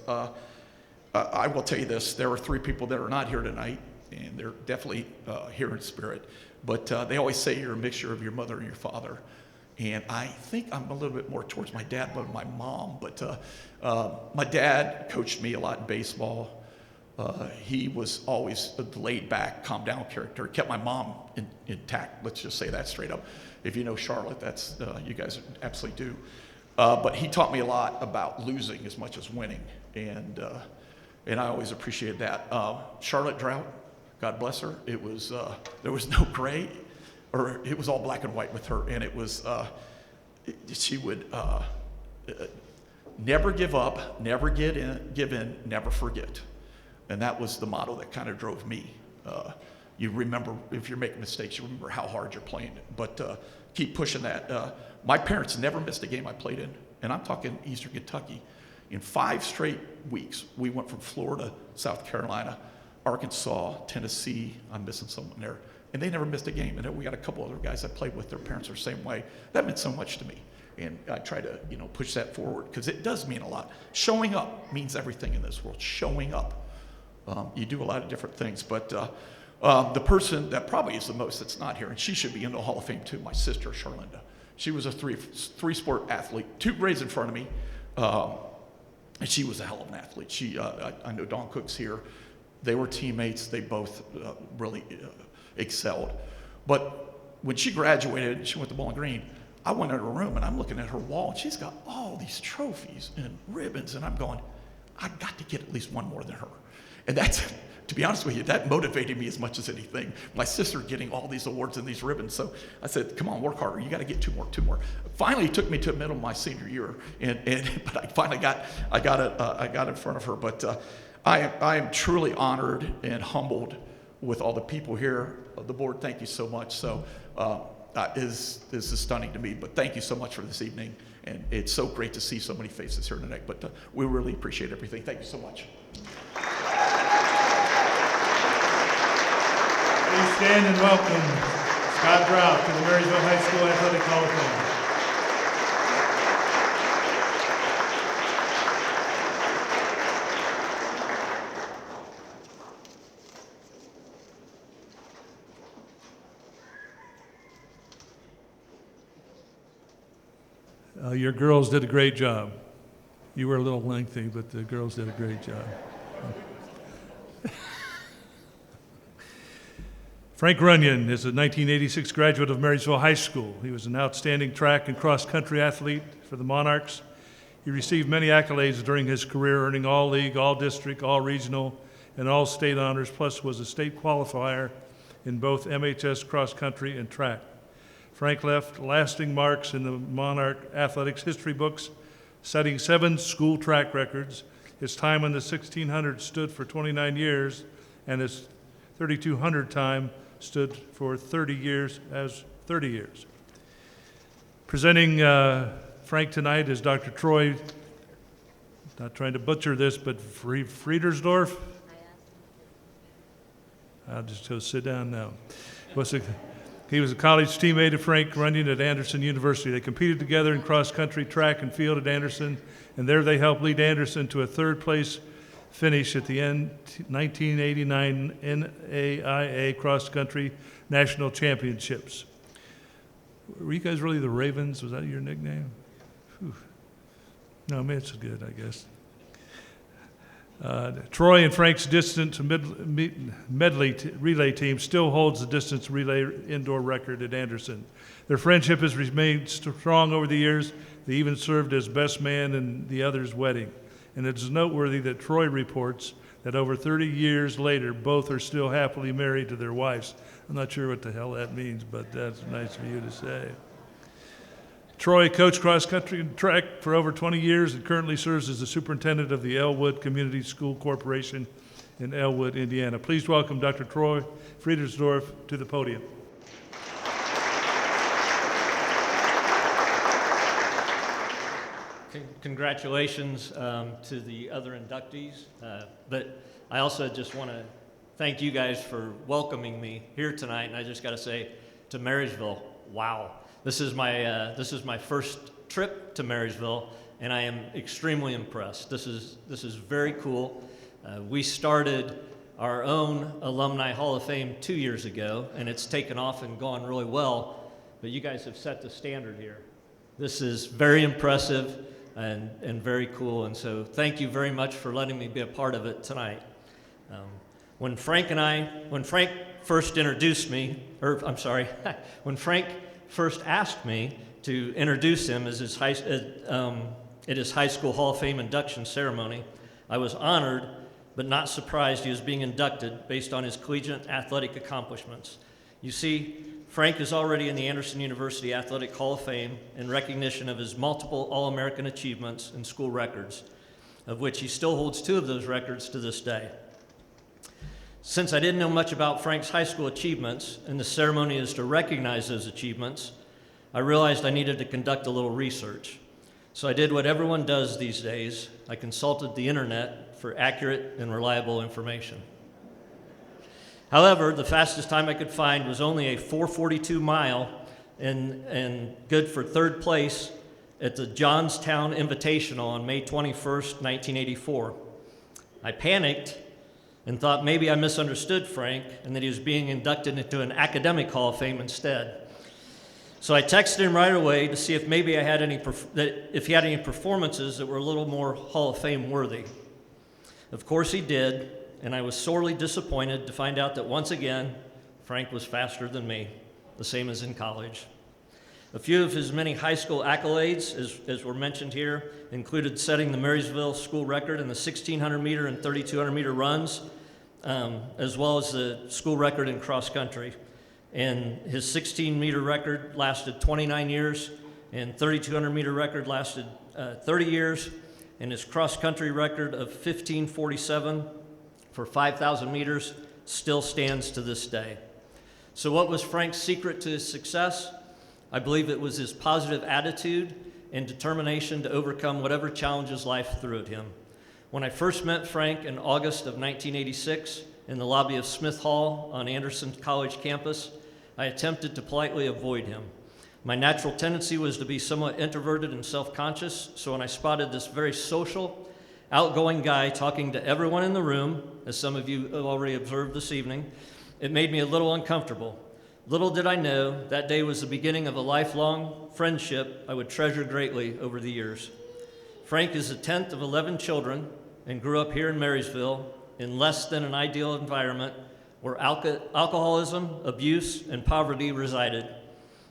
I will tell you this, there are 3 people that are not here tonight, and they're definitely here in spirit. But they always say you're a mixture of your mother and your father. And I think I'm a little bit more towards my dad than my mom. But my dad coached me a lot in baseball. He was always a laid back, calm down character. Kept my mom intact. Let's just say that straight up. If you know Charlotte, that's you guys absolutely do. But he taught me a lot about losing as much as winning, and I always appreciated that. Charlotte Drought, God bless her. It was there was no gray, or it was all black and white with her, and it was she would never give up, never give in, never forget. And that was the motto that kind of drove me. You remember, if you're making mistakes, you remember how hard you're playing, but keep pushing that. My parents never missed a game I played in, and I'm talking Eastern Kentucky. In 5 straight weeks, we went from Florida, South Carolina, Arkansas, Tennessee, I'm missing someone there, and they never missed a game. And we got a couple other guys I played with, their parents are the same way. That meant so much to me. And I try to, push that forward, because it does mean a lot. Showing up means everything in this world, showing up. You do a lot of different things, but the person that probably is the most that's not here, and she should be in the Hall of Fame too, my sister, Charlinda. She was a three-sport athlete, 2 grades in front of me, and she was a hell of an athlete. I know Dawn Cook's here. They were teammates. They both really excelled. But when she graduated, she went to Bowling Green, I went in her room, and I'm looking at her wall, and she's got all these trophies and ribbons, and I'm going, I've got to get at least one more than her. And that's, to be honest with you, that motivated me as much as anything. My sister getting all these awards and these ribbons. So I said, come on, work harder. You got to get two more. Finally, it took me to the middle of my senior year, but I finally got in front of her. But I am truly honored and humbled with all the people here. The board, thank you so much. So this is stunning to me. But thank you so much for this evening. And it's so great to see so many faces here tonight. But we really appreciate everything. Thank you so much. Please stand and welcome Scott Drought to the Marysville High School Athletic Hall of Fame. Your girls did a great job. You were a little lengthy, but the girls did a great job. Frank Runyon is a 1986 graduate of Marysville High School. He was an outstanding track and cross-country athlete for the Monarchs. He received many accolades during his career, earning all-league, all-district, all-regional, and all-state honors, plus was a state qualifier in both MHS cross-country and track. Frank left lasting marks in the Monarch athletics history books, setting 7 school track records. His time on the 1600 stood for 29 years, and his 3200 time stood for 30 years. Presenting Frank tonight is Dr. Troy, not trying to butcher this, but Friedersdorf. I'll just go sit down now. He was a college teammate of Frank Runyon at Anderson University. They competed together in cross-country, track, and field at Anderson, and there they helped lead Anderson to a third-place finish at the 1989 NAIA cross-country national championships. Were you guys really the Ravens? Was that your nickname? Whew. No, Mitch is good, I guess. Troy and Frank's distance medley relay team still holds the distance relay indoor record at Anderson. Their friendship has remained strong over the years. They even served as best man in the other's wedding. And it is noteworthy that Troy reports that over 30 years later, both are still happily married to their wives. I'm not sure what the hell that means, but that's nice of you to say. Troy coached cross-country and track for over 20 years and currently serves as the superintendent of the Elwood Community School Corporation in Elwood, Indiana. Please welcome Dr. Troy Friedersdorf to the podium. Congratulations to the other inductees, but I also just want to thank you guys for welcoming me here tonight, and I just got to say, to Marysville, wow. This is my first trip to Marysville, and I am extremely impressed. This is very cool. We started our own Alumni Hall of Fame 2 years ago, and it's taken off and gone really well, but you guys have set the standard here. This is very impressive and very cool, and so thank you very much for letting me be a part of it tonight. When Frank first introduced me, when Frank first asked me to introduce him as at his high school Hall of Fame induction ceremony, I was honored but not surprised he was being inducted based on his collegiate athletic accomplishments. You see, Frank is already in the Anderson University Athletic Hall of Fame in recognition of his multiple All-American achievements and school records, of which he still holds 2 of those records to this day. Since I didn't know much about Frank's high school achievements, and the ceremony is to recognize those achievements, I realized I needed to conduct a little research. So I did what everyone does these days. I consulted the internet for accurate and reliable information. However, the fastest time I could find was only a 4:42 mile and good for 3rd place at the Johnstown Invitational on May 21st, 1984. I panicked and thought maybe I misunderstood Frank and that he was being inducted into an academic Hall of Fame instead. So I texted him right away to see if maybe I had if he had any performances that were a little more Hall of Fame worthy. Of course he did, and I was sorely disappointed to find out that once again, Frank was faster than me, the same as in college. A few of his many high school accolades, as were mentioned here, included setting the Marysville school record in the 1,600 meter and 3,200 meter runs, as well as the school record in cross country. And his 16-meter record lasted 29 years, and 3,200 meter record lasted 30 years, and his cross country record of 15:47 for 5,000 meters still stands to this day. So what was Frank's secret to his success? I believe it was his positive attitude and determination to overcome whatever challenges life threw at him. When I first met Frank in August of 1986 in the lobby of Smith Hall on Anderson College campus, I attempted to politely avoid him. My natural tendency was to be somewhat introverted and self-conscious, so when I spotted this very social, outgoing guy talking to everyone in the room, as some of you have already observed this evening, it made me a little uncomfortable. Little did I know that day was the beginning of a lifelong friendship I would treasure greatly over the years. Frank is the 10th of 11 children and grew up here in Marysville in less than an ideal environment where alcoholism, abuse, and poverty resided.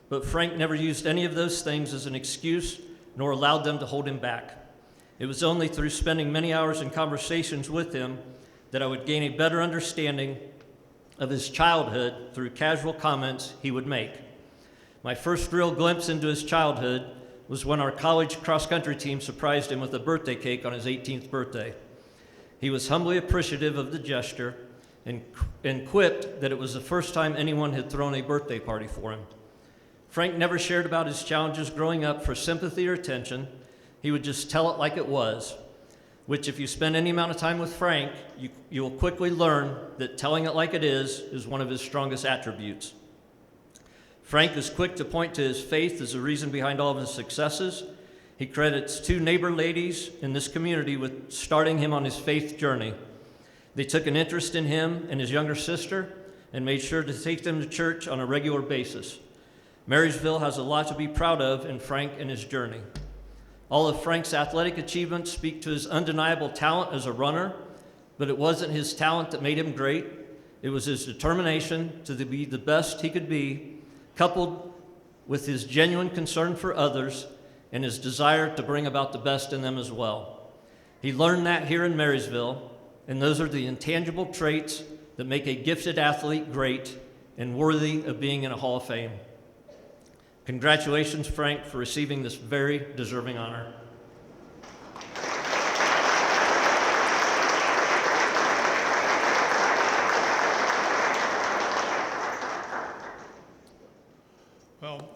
But Frank never used any of those things as an excuse nor allowed them to hold him back. It was only through spending many hours in conversations with him that I would gain a better understanding of his childhood through casual comments he would make. My first real glimpse into his childhood was when our college cross-country team surprised him with a birthday cake on his 18th birthday. He was humbly appreciative of the gesture and quipped that it was the first time anyone had thrown a birthday party for him. Frank never shared about his challenges growing up for sympathy or attention. He would just tell it like it was, which if you spend any amount of time with Frank, you will quickly learn that telling it like it is one of his strongest attributes. Frank is quick to point to his faith as the reason behind all of his successes. He credits 2 neighbor ladies in this community with starting him on his faith journey. They took an interest in him and his younger sister and made sure to take them to church on a regular basis. Marysville has a lot to be proud of in Frank and his journey. All of Frank's athletic achievements speak to his undeniable talent as a runner, but it wasn't his talent that made him great. It was his determination to be the best he could be, coupled with his genuine concern for others and his desire to bring about the best in them as well. He learned that here in Marysville, and those are the intangible traits that make a gifted athlete great and worthy of being in a Hall of Fame. Congratulations, Frank, for receiving this very deserving honor. Well,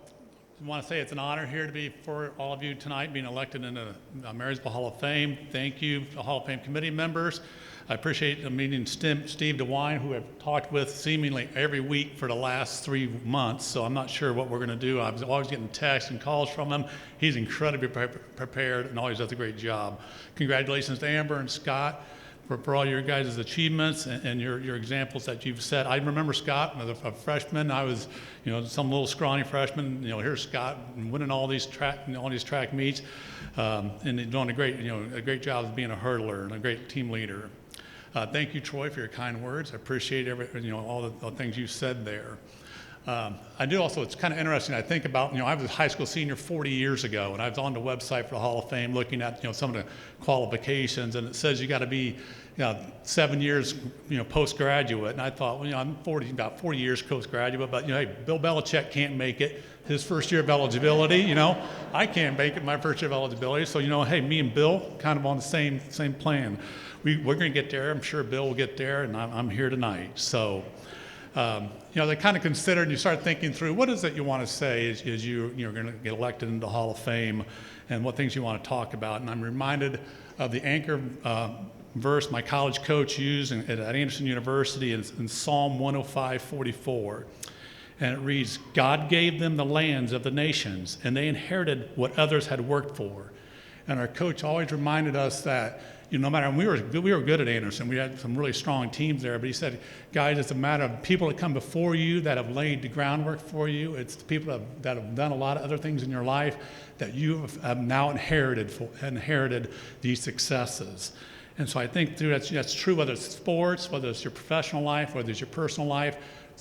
want to say it's an honor here to be for all of you tonight, being elected into the Marysville Hall of Fame. Thank you, the Hall of Fame committee members. I appreciate meeting Steve DeWine, who I've talked with seemingly every week for the last 3 months, so I'm not sure what we're going to do. I was always getting texts and calls from him. He's incredibly prepared and always does a great job. Congratulations to Amber and Scott for all your guys' achievements and your examples that you've set. I remember Scott as a freshman. I was, some little scrawny freshman. Here's Scott winning all these track meets, and doing a great job of being a hurdler and a great team leader. Thank you, Troy, for your kind words. I appreciate all the things you said there. I do also, it's kind of interesting, I think about, I was a high school senior 40 years ago, and I was on the website for the Hall of Fame looking at, some of the qualifications, and it says you got to be, 7 years, postgraduate. And I thought, I'm about 40 years postgraduate, but, hey, Bill Belichick can't make it his first year of eligibility, I can't make it my first year of eligibility. So, hey, me and Bill kind of on the same plan. We're going to get there. I'm sure Bill will get there, and I'm here tonight. So, they kind of considered, and you start thinking through, what is it you want to say as you're going to get elected into the Hall of Fame, and what things you want to talk about. And I'm reminded of the anchor verse my college coach used at Anderson University in Psalm 105:44. And it reads, God gave them the lands of the nations, and they inherited what others had worked for. And our coach always reminded us that, no matter, we were good at Anderson. We had some really strong teams there. But he said, guys, it's a matter of people that come before you that have laid the groundwork for you. It's the people that have done a lot of other things in your life that you have now inherited these successes. And so I think that's true, whether it's sports, whether it's your professional life, whether it's your personal life.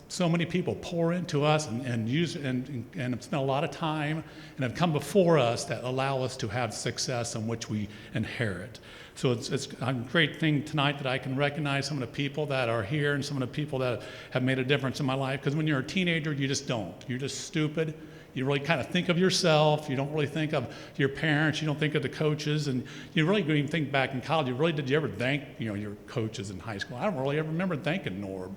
So many people pour into us and use and have spent a lot of time and have come before us that allow us to have success in which we inherit. So it's a great thing tonight that I can recognize some of the people that are here and some of the people that have made a difference in my life. Because when you're a teenager, you just don't. You're just stupid. You really kind of think of yourself. You don't really think of your parents. You don't think of the coaches. And you really don't even think back in college. Did you ever thank your coaches in high school? I don't really ever remember thanking Norb,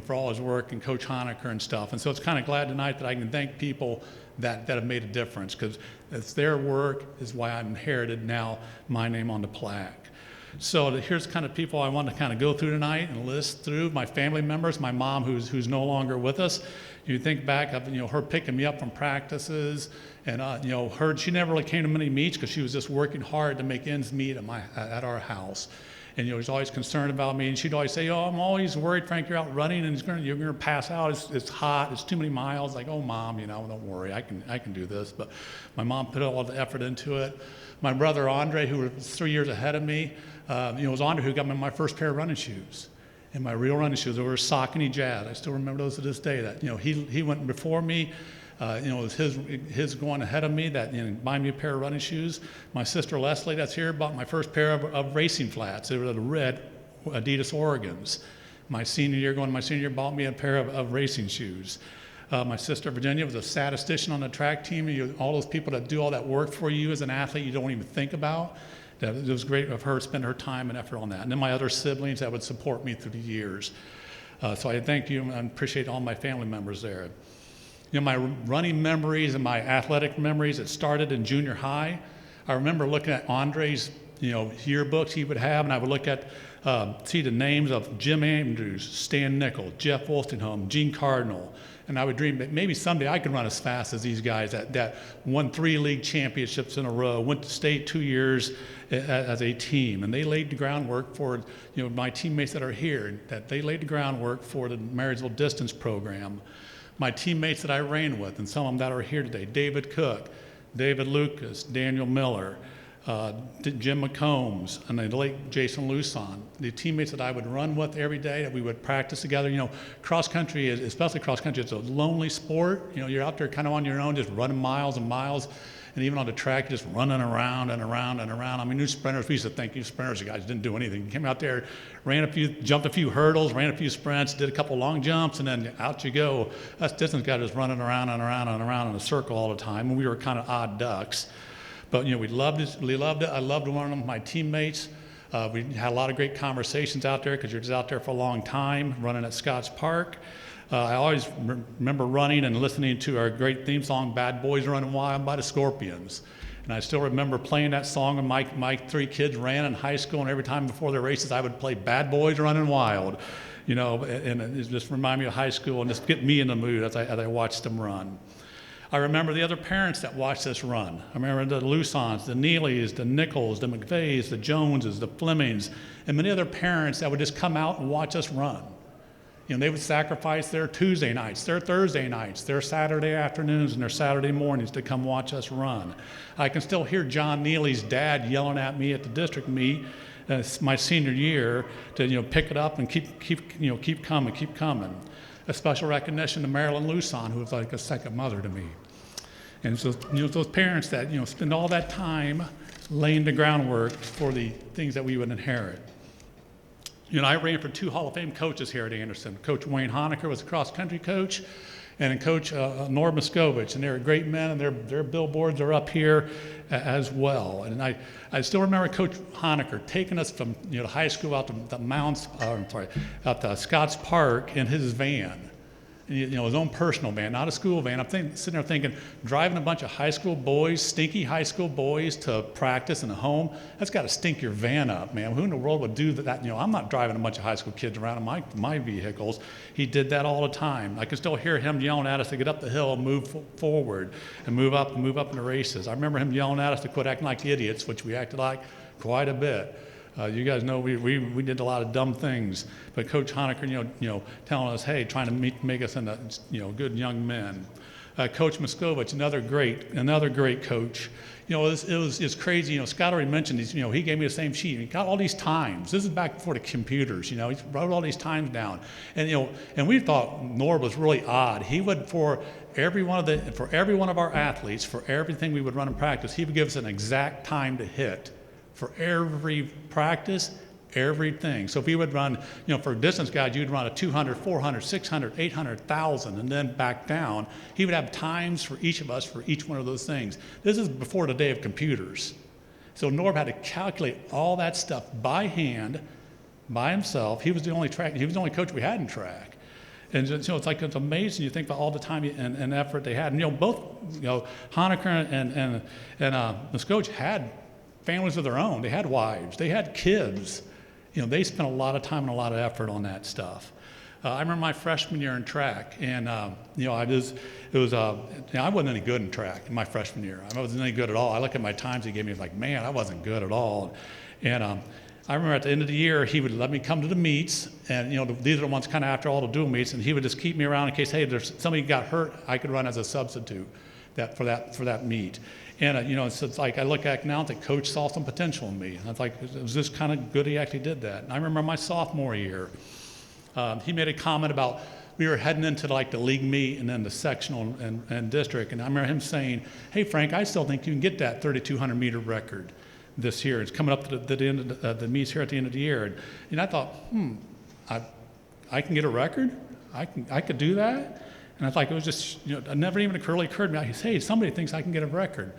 for all his work, and Coach Honecker and stuff. And so it's kind of glad tonight that I can thank people that have made a difference, because it's their work is why I inherited now my name on the plaque. So here's kind of people I want to kind of go through tonight and list through. My family members, my mom who's no longer with us. You think back of her picking me up from practices, and she never really came to many meets because she was just working hard to make ends meet at our house. And she was always concerned about me, and she'd always say, I'm always worried, Frank, you're out running and you're going to pass out. It's hot. It's too many miles. Like, oh, Mom, don't worry. I can do this. But my mom put all the effort into it. My brother, Andre, who was 3 years ahead of me, it was Andre who got me my first pair of running shoes. And my real running shoes, they were Saucony Jazz. I still remember those to this day. That, he went before me. It was his going ahead of me that buying me a pair of running shoes. My sister Leslie, that's here, bought my first pair of racing flats. They were the red Adidas Oregons. My senior year, bought me a pair of racing shoes. My sister Virginia was a statistician on the track team. All those people that do all that work for you as an athlete, you don't even think about. It was great of her to spend her time and effort on that. And then my other siblings that would support me through the years. So I thank you and I appreciate all my family members there. My running memories and my athletic memories, it started in junior high. I remember looking at Andre's, yearbooks he would have, and I would look at, see the names of Jim Andrews, Stan Nickel, Jeff Wolstenholme, Gene Cardinal, and I would dream that maybe someday I could run as fast as these guys that won 3 league championships in a row, went to state 2 years as a team, and they laid the groundwork for, my teammates that are here, that they laid the groundwork for the Marysville distance program. My teammates that I ran with, and some of them that are here today, David Cook, David Lucas, Daniel Miller, Jim McCombs, and the late Jason Luson, the teammates that I would run with every day, that we would practice together. Cross country, especially cross country, it's a lonely sport. You're out there kind of on your own, just running miles and miles. And even on the track, just running around and around and around. I mean, new sprinters, we used to think you sprinters, you guys didn't do anything. You came out there, jumped a few hurdles, ran a few sprints, did a couple long jumps, and then out you go. Us distance guys just running around and around and around in a circle all the time, and we were kind of odd ducks. But, we loved it. I loved one of them, my teammates. We had a lot of great conversations out there because you're just out there for a long time, running at Scotts Park. I always remember running and listening to our great theme song, Bad Boys Running Wild by the Scorpions. And I still remember playing that song when my 3 kids ran in high school, and every time before their races, I would play Bad Boys Running Wild, you know, and it just reminded me of high school and just get me in the mood as I watched them run. I remember the other parents that watched us run. I remember the Lusons, the Neelys, the Nichols, the McVeighs, the Joneses, the Flemings, and many other parents that would just come out and watch us run. You know, they would sacrifice their Tuesday nights, their Thursday nights, their Saturday afternoons, and their Saturday mornings to come watch us run. I can still hear John Neely's dad yelling at me at the district meet my senior year to, you know, pick it up and keep coming. A special recognition to Marilyn Luson, who was like a second mother to me. And so, you know, those parents that, you know, spend all that time laying the groundwork for the things that we would inherit. You know, I ran for 2 Hall of Fame coaches here at Anderson. Coach Wayne Honecker was a cross-country coach, and Coach Norb Miskovich, and they're great men, and their billboards are up here as well. And I still remember Coach Honecker taking us from, you know, high school out to out to Scotts Park in his van. You know, his own personal van, not a school van. I'm sitting there thinking, driving a bunch of high school boys, stinky high school boys, to practice in a home, that's got to stink your van up, man. Who in the world would do that? You know, I'm not driving a bunch of high school kids around in my vehicles. He did that all the time. I can still hear him yelling at us to get up the hill and move forward and move up in the races. I remember him yelling at us to quit acting like idiots, which we acted like quite a bit. You guys know we did a lot of dumb things, but Coach Honecker, you know, telling us, hey, trying to make us into, you know, good young men. Coach Miskovich, another great coach. You know, it's crazy. You know, Scott already mentioned these. You know, he gave me the same sheet. He got all these times. This is back before the computers. You know, he wrote all these times down, and, you know, and we thought Norb was really odd. He would, for every one of our athletes, for everything we would run in practice, he would give us an exact time to hit. For every practice, everything. So if we would run, you know, for distance guys, you'd run a 200, 400, 600, 800, 1,000, and then back down. He would have times for each of us for each one of those things. This is before the day of computers. So Norb had to calculate all that stuff by hand, by himself. He was the only coach we had in track. And, you know, it's amazing. You think about all the time and effort they had. And, you know, both, you know, Honecker and Miskovich had families of their own. They had wives. They had kids. You know, they spent a lot of time and a lot of effort on that stuff. I remember my freshman year in track, and you know, I wasn't any good in track in my freshman year. I wasn't any good at all. I look at my times he gave me, like, man, I wasn't good at all. And I remember at the end of the year, he would let me come to the meets, and, you know, these are the ones kind of after all the dual meets, and he would just keep me around in case, hey, there's somebody got hurt, I could run as a substitute for that meet. And, you know, it's like I look back now and think Coach saw some potential in me. And I was like, it was just kind of good he actually did that. And I remember my sophomore year, he made a comment about we were heading into like the league meet and then the sectional and district. And I remember him saying, hey, Frank, I still think you can get that 3,200 meter record this year. It's coming up to the end of the meets here at the end of the year. And I thought, I can get a record? I could do that? And I was like, it was just, you know, it never even occurred to me. I said, hey, somebody thinks I can get a record.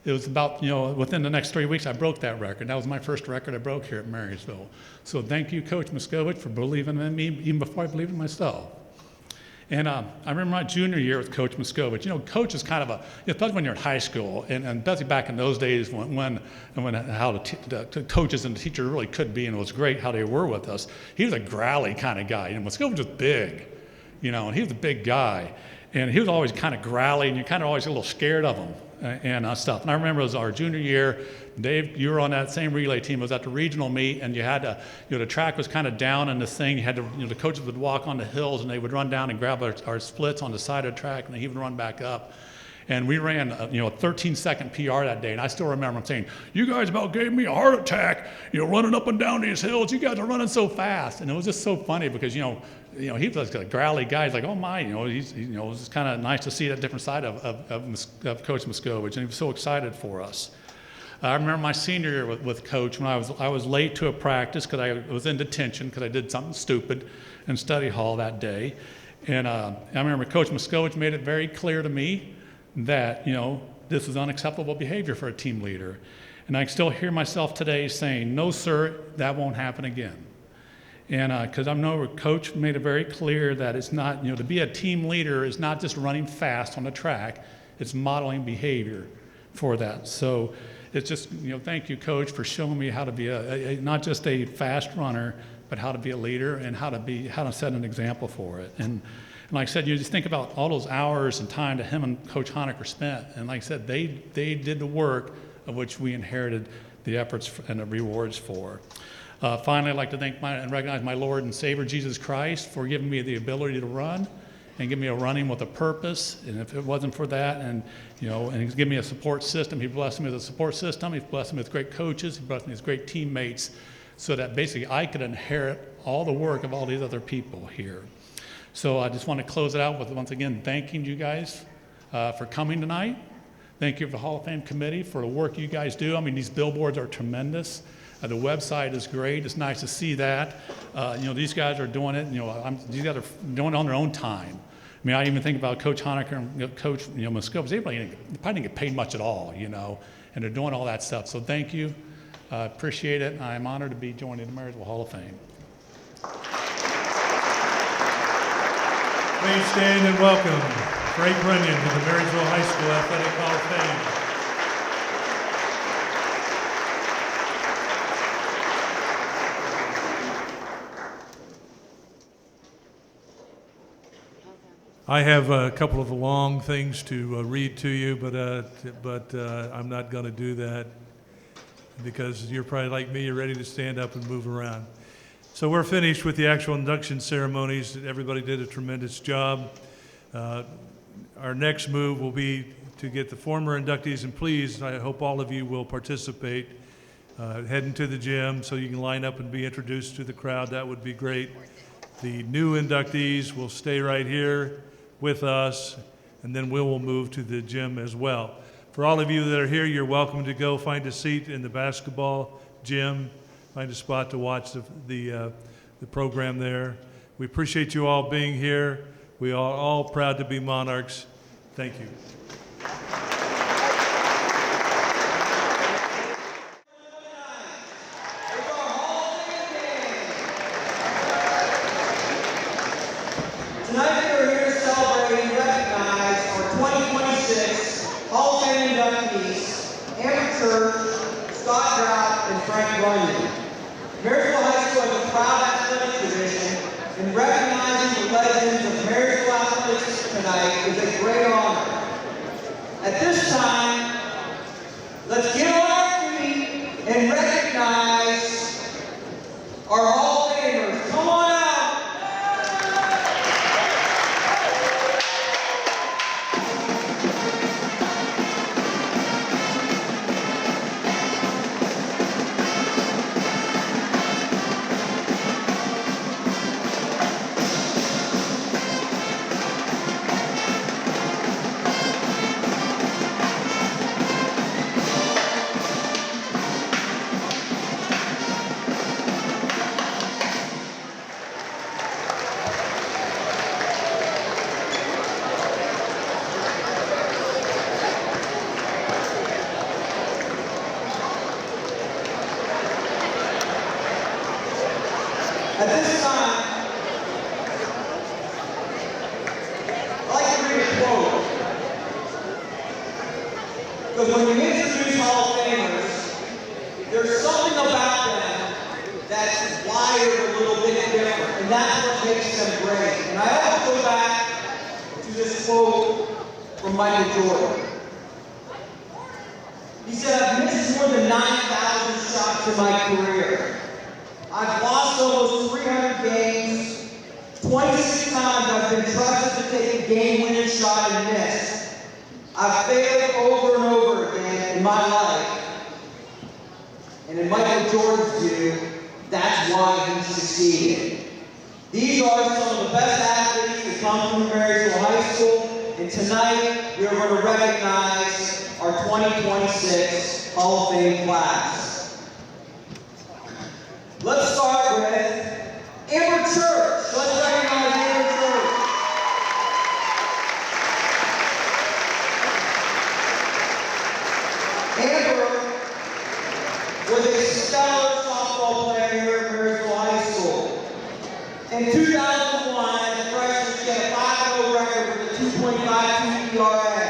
It was about, you know, within the next 3 weeks, I broke that record. That was my first record I broke here at Marysville. So thank you, Coach Miskovich, for believing in me even before I believed in myself. And I remember my junior year with Coach Miskovich. You know, Coach is kind of especially when you're in high school, and especially back in those days when how the coaches and the teachers really could be, and it was great how they were with us. He was a growly kind of guy. You know, Miskovich was big. You know, and he was a big guy, and he was always kind of growly, and you're kind of always a little scared of him and stuff. And I remember it was our junior year, Dave, you were on that same relay team. It was at the regional meet, and you had to, you know, the track was kind of down in this thing. You had to, you know, the coaches would walk on the hills, and they would run down and grab our splits on the side of the track, and he would run back up. And we ran, you know, a 13-second PR that day, and I still remember him saying, you guys about gave me a heart attack, you know, running up and down these hills. You guys are running so fast. And it was just so funny because, you know, he was like a growly guy. He's like, oh my, you know, you know, it was just kind of nice to see that different side of Coach Miskovich, and he was so excited for us. I remember my senior year with Coach when I was late to a practice because I was in detention because I did something stupid in study hall that day. And I remember Coach Miskovich made it very clear to me that, you know, this is unacceptable behavior for a team leader. And I can still hear myself today saying, no, sir, that won't happen again. And because I know Coach made it very clear that it's not, to be a team leader is not just running fast on the track, it's modeling behavior for that. So it's just, thank you, Coach, for showing me how to be not just a fast runner, but how to be a leader and how to set an example for it. And like I said, you just think about all those hours and time that him and Coach Honecker spent. And like I said, they did the work of which we inherited the efforts and the rewards for. Finally, I'd like to thank and recognize my Lord and Savior, Jesus Christ, for giving me the ability to run and give me a running with a purpose. And if it wasn't for that, and He's given me a support system, He blessed me with a support system, He's blessed me with great coaches, He blessed me with great teammates, so that basically I could inherit all the work of all these other people here. So I just want to close it out with, once again, thanking you guys for coming tonight. Thank you for the Hall of Fame committee for the work you guys do. I mean, these billboards are tremendous. The website is great. It's nice to see that. These guys are doing it. These guys are doing it on their own time. I mean, I even think about Coach Honecker and Coach Muscovas. They probably didn't get paid much at all, and they're doing all that stuff. So thank you. Appreciate it. I'm honored to be joining the Marysville Hall of Fame. Please stand and welcome Frank Runyon to the Marysville High School Athletic Hall of Fame. I have a couple of long things to read to you, but I'm not going to do that because you're probably like me, you're ready to stand up and move around. So we're finished with the actual induction ceremonies. Everybody did a tremendous job. Our next move will be to get the former inductees, and please, I hope all of you will participate. Head into the gym so you can line up and be introduced to the crowd. That would be great. The new inductees will stay right here with us, and then we will move to the gym as well. For all of you that are here, you're welcome to go find a seat in the basketball gym, find a spot to watch the program there. We appreciate you all being here. We are all proud to be Monarchs. Thank you. Tonight we are here to celebrate and recognize our 2026 Hall of Fame inductees, Amber Church, Scott Grout, and Frank Runyon. Marysville High School has a proud athletic tradition, and recognizing the legends of Marysville athletics tonight is a great honor. At this time, let's get on our feet and recognize our Hall of Famers. Come on out. At this time, I'd like to read a quote. Because when you introduce Hall of Famers, there's something about them that's wired a little bit different, and that's what makes them great. And I always go back to this quote from Michael Jordan. He said, "I've missed more than 9,000 shots in my career. I've lost almost 300 games. 26 times I've been trusted to take a game-winning shot and miss. I've failed over and over again in my life. And in Michael Jordan's view, that's why he succeeded." These are some of the best athletes that come from Marysville High School, and tonight we are going to recognize our 2026 Hall of Fame class. Let's start with Amber Church. Let's recognize Amber Church. Amber In 2001, as a freshman, she had a 5-0 record with a 2.52 ERA.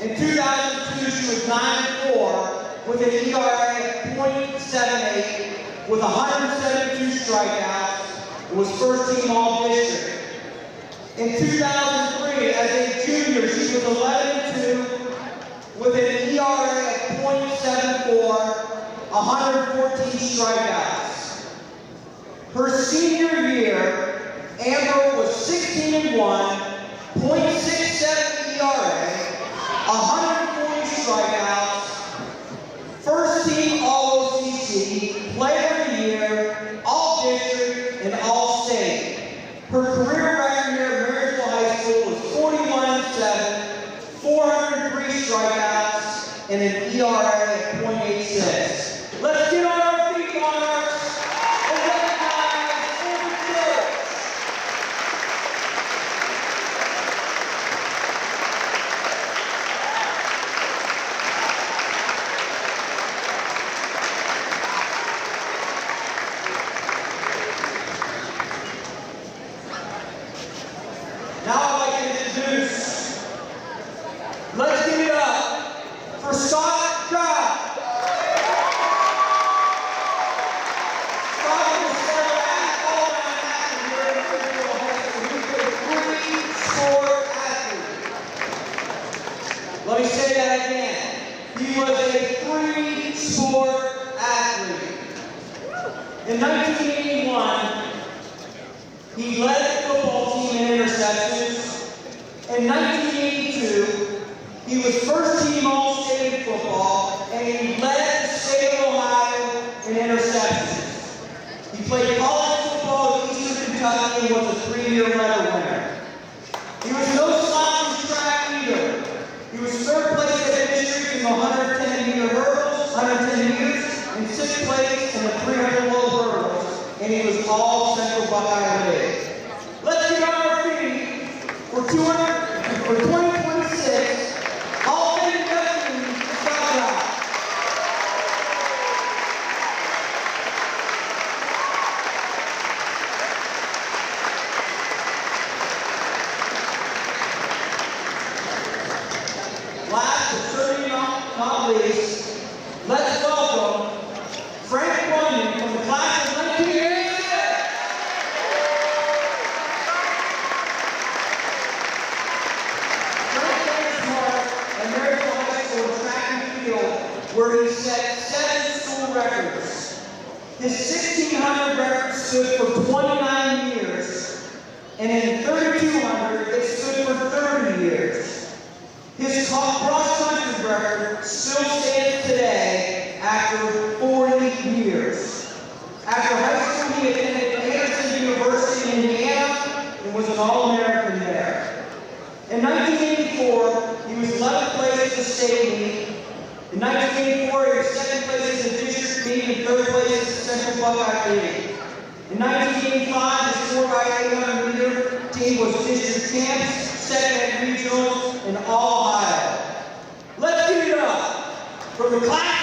In 2002, she was 9-4 with an ERA of .78 with 172 strikeouts and was first team all-district. In 2003, as a junior, she was 11-2 with an ERA of .74, 114 strikeouts. Her senior year, Amber was 16-1, .67 ERA, 140 strikeouts, first team All-OCC, Player of the Year, All-District, and All-State. Her career record here at Marysville High School was 41-7, 403 strikeouts, and an ERA of .86. Let's get on our feet, Monarchs, and recognize Amber Church. Now I'd like to introduce, let's give it up for Scott Trout. Scott is a all-around athlete here at Marysville High School. He's a three-sport athlete. Let me say that again. He was a three-sport athlete. In 1981, he led the football team in interceptions. In 1982, he was first team All-State in football, and he led the state of Ohio in interceptions. He played college football at Eastern Kentucky and was a 3-year medal winner. He was no slouch in track either. He was third place at the district in the 110-meter hurdles, 110 meters, and 6th place in the 300 low hurdles, and he was all Central Buckeye League. Let's get on our feet for 2026 Hall of Fame inductee, Scott Trout. Last but certainly not least, let's welcome Frank Bunyan from the class of 1986. Frank played smart at Marysville High School track and field, where he set 7 school records. His 1600 record stood for 29 years, and in 3200 it stood for 30 years. His cross-country record still stands today after 40 years. After high school, he attended Anderson University in Indiana and was an All-American there. In 1984, he was 11th place at the state meet. In 1984, he was 2nd place at the district meet and 3rd place at the Central Buckeye League. In 1985, his 4x800 meter team was district champs, 2nd at regionals in all Ohio. Let's give it up for the class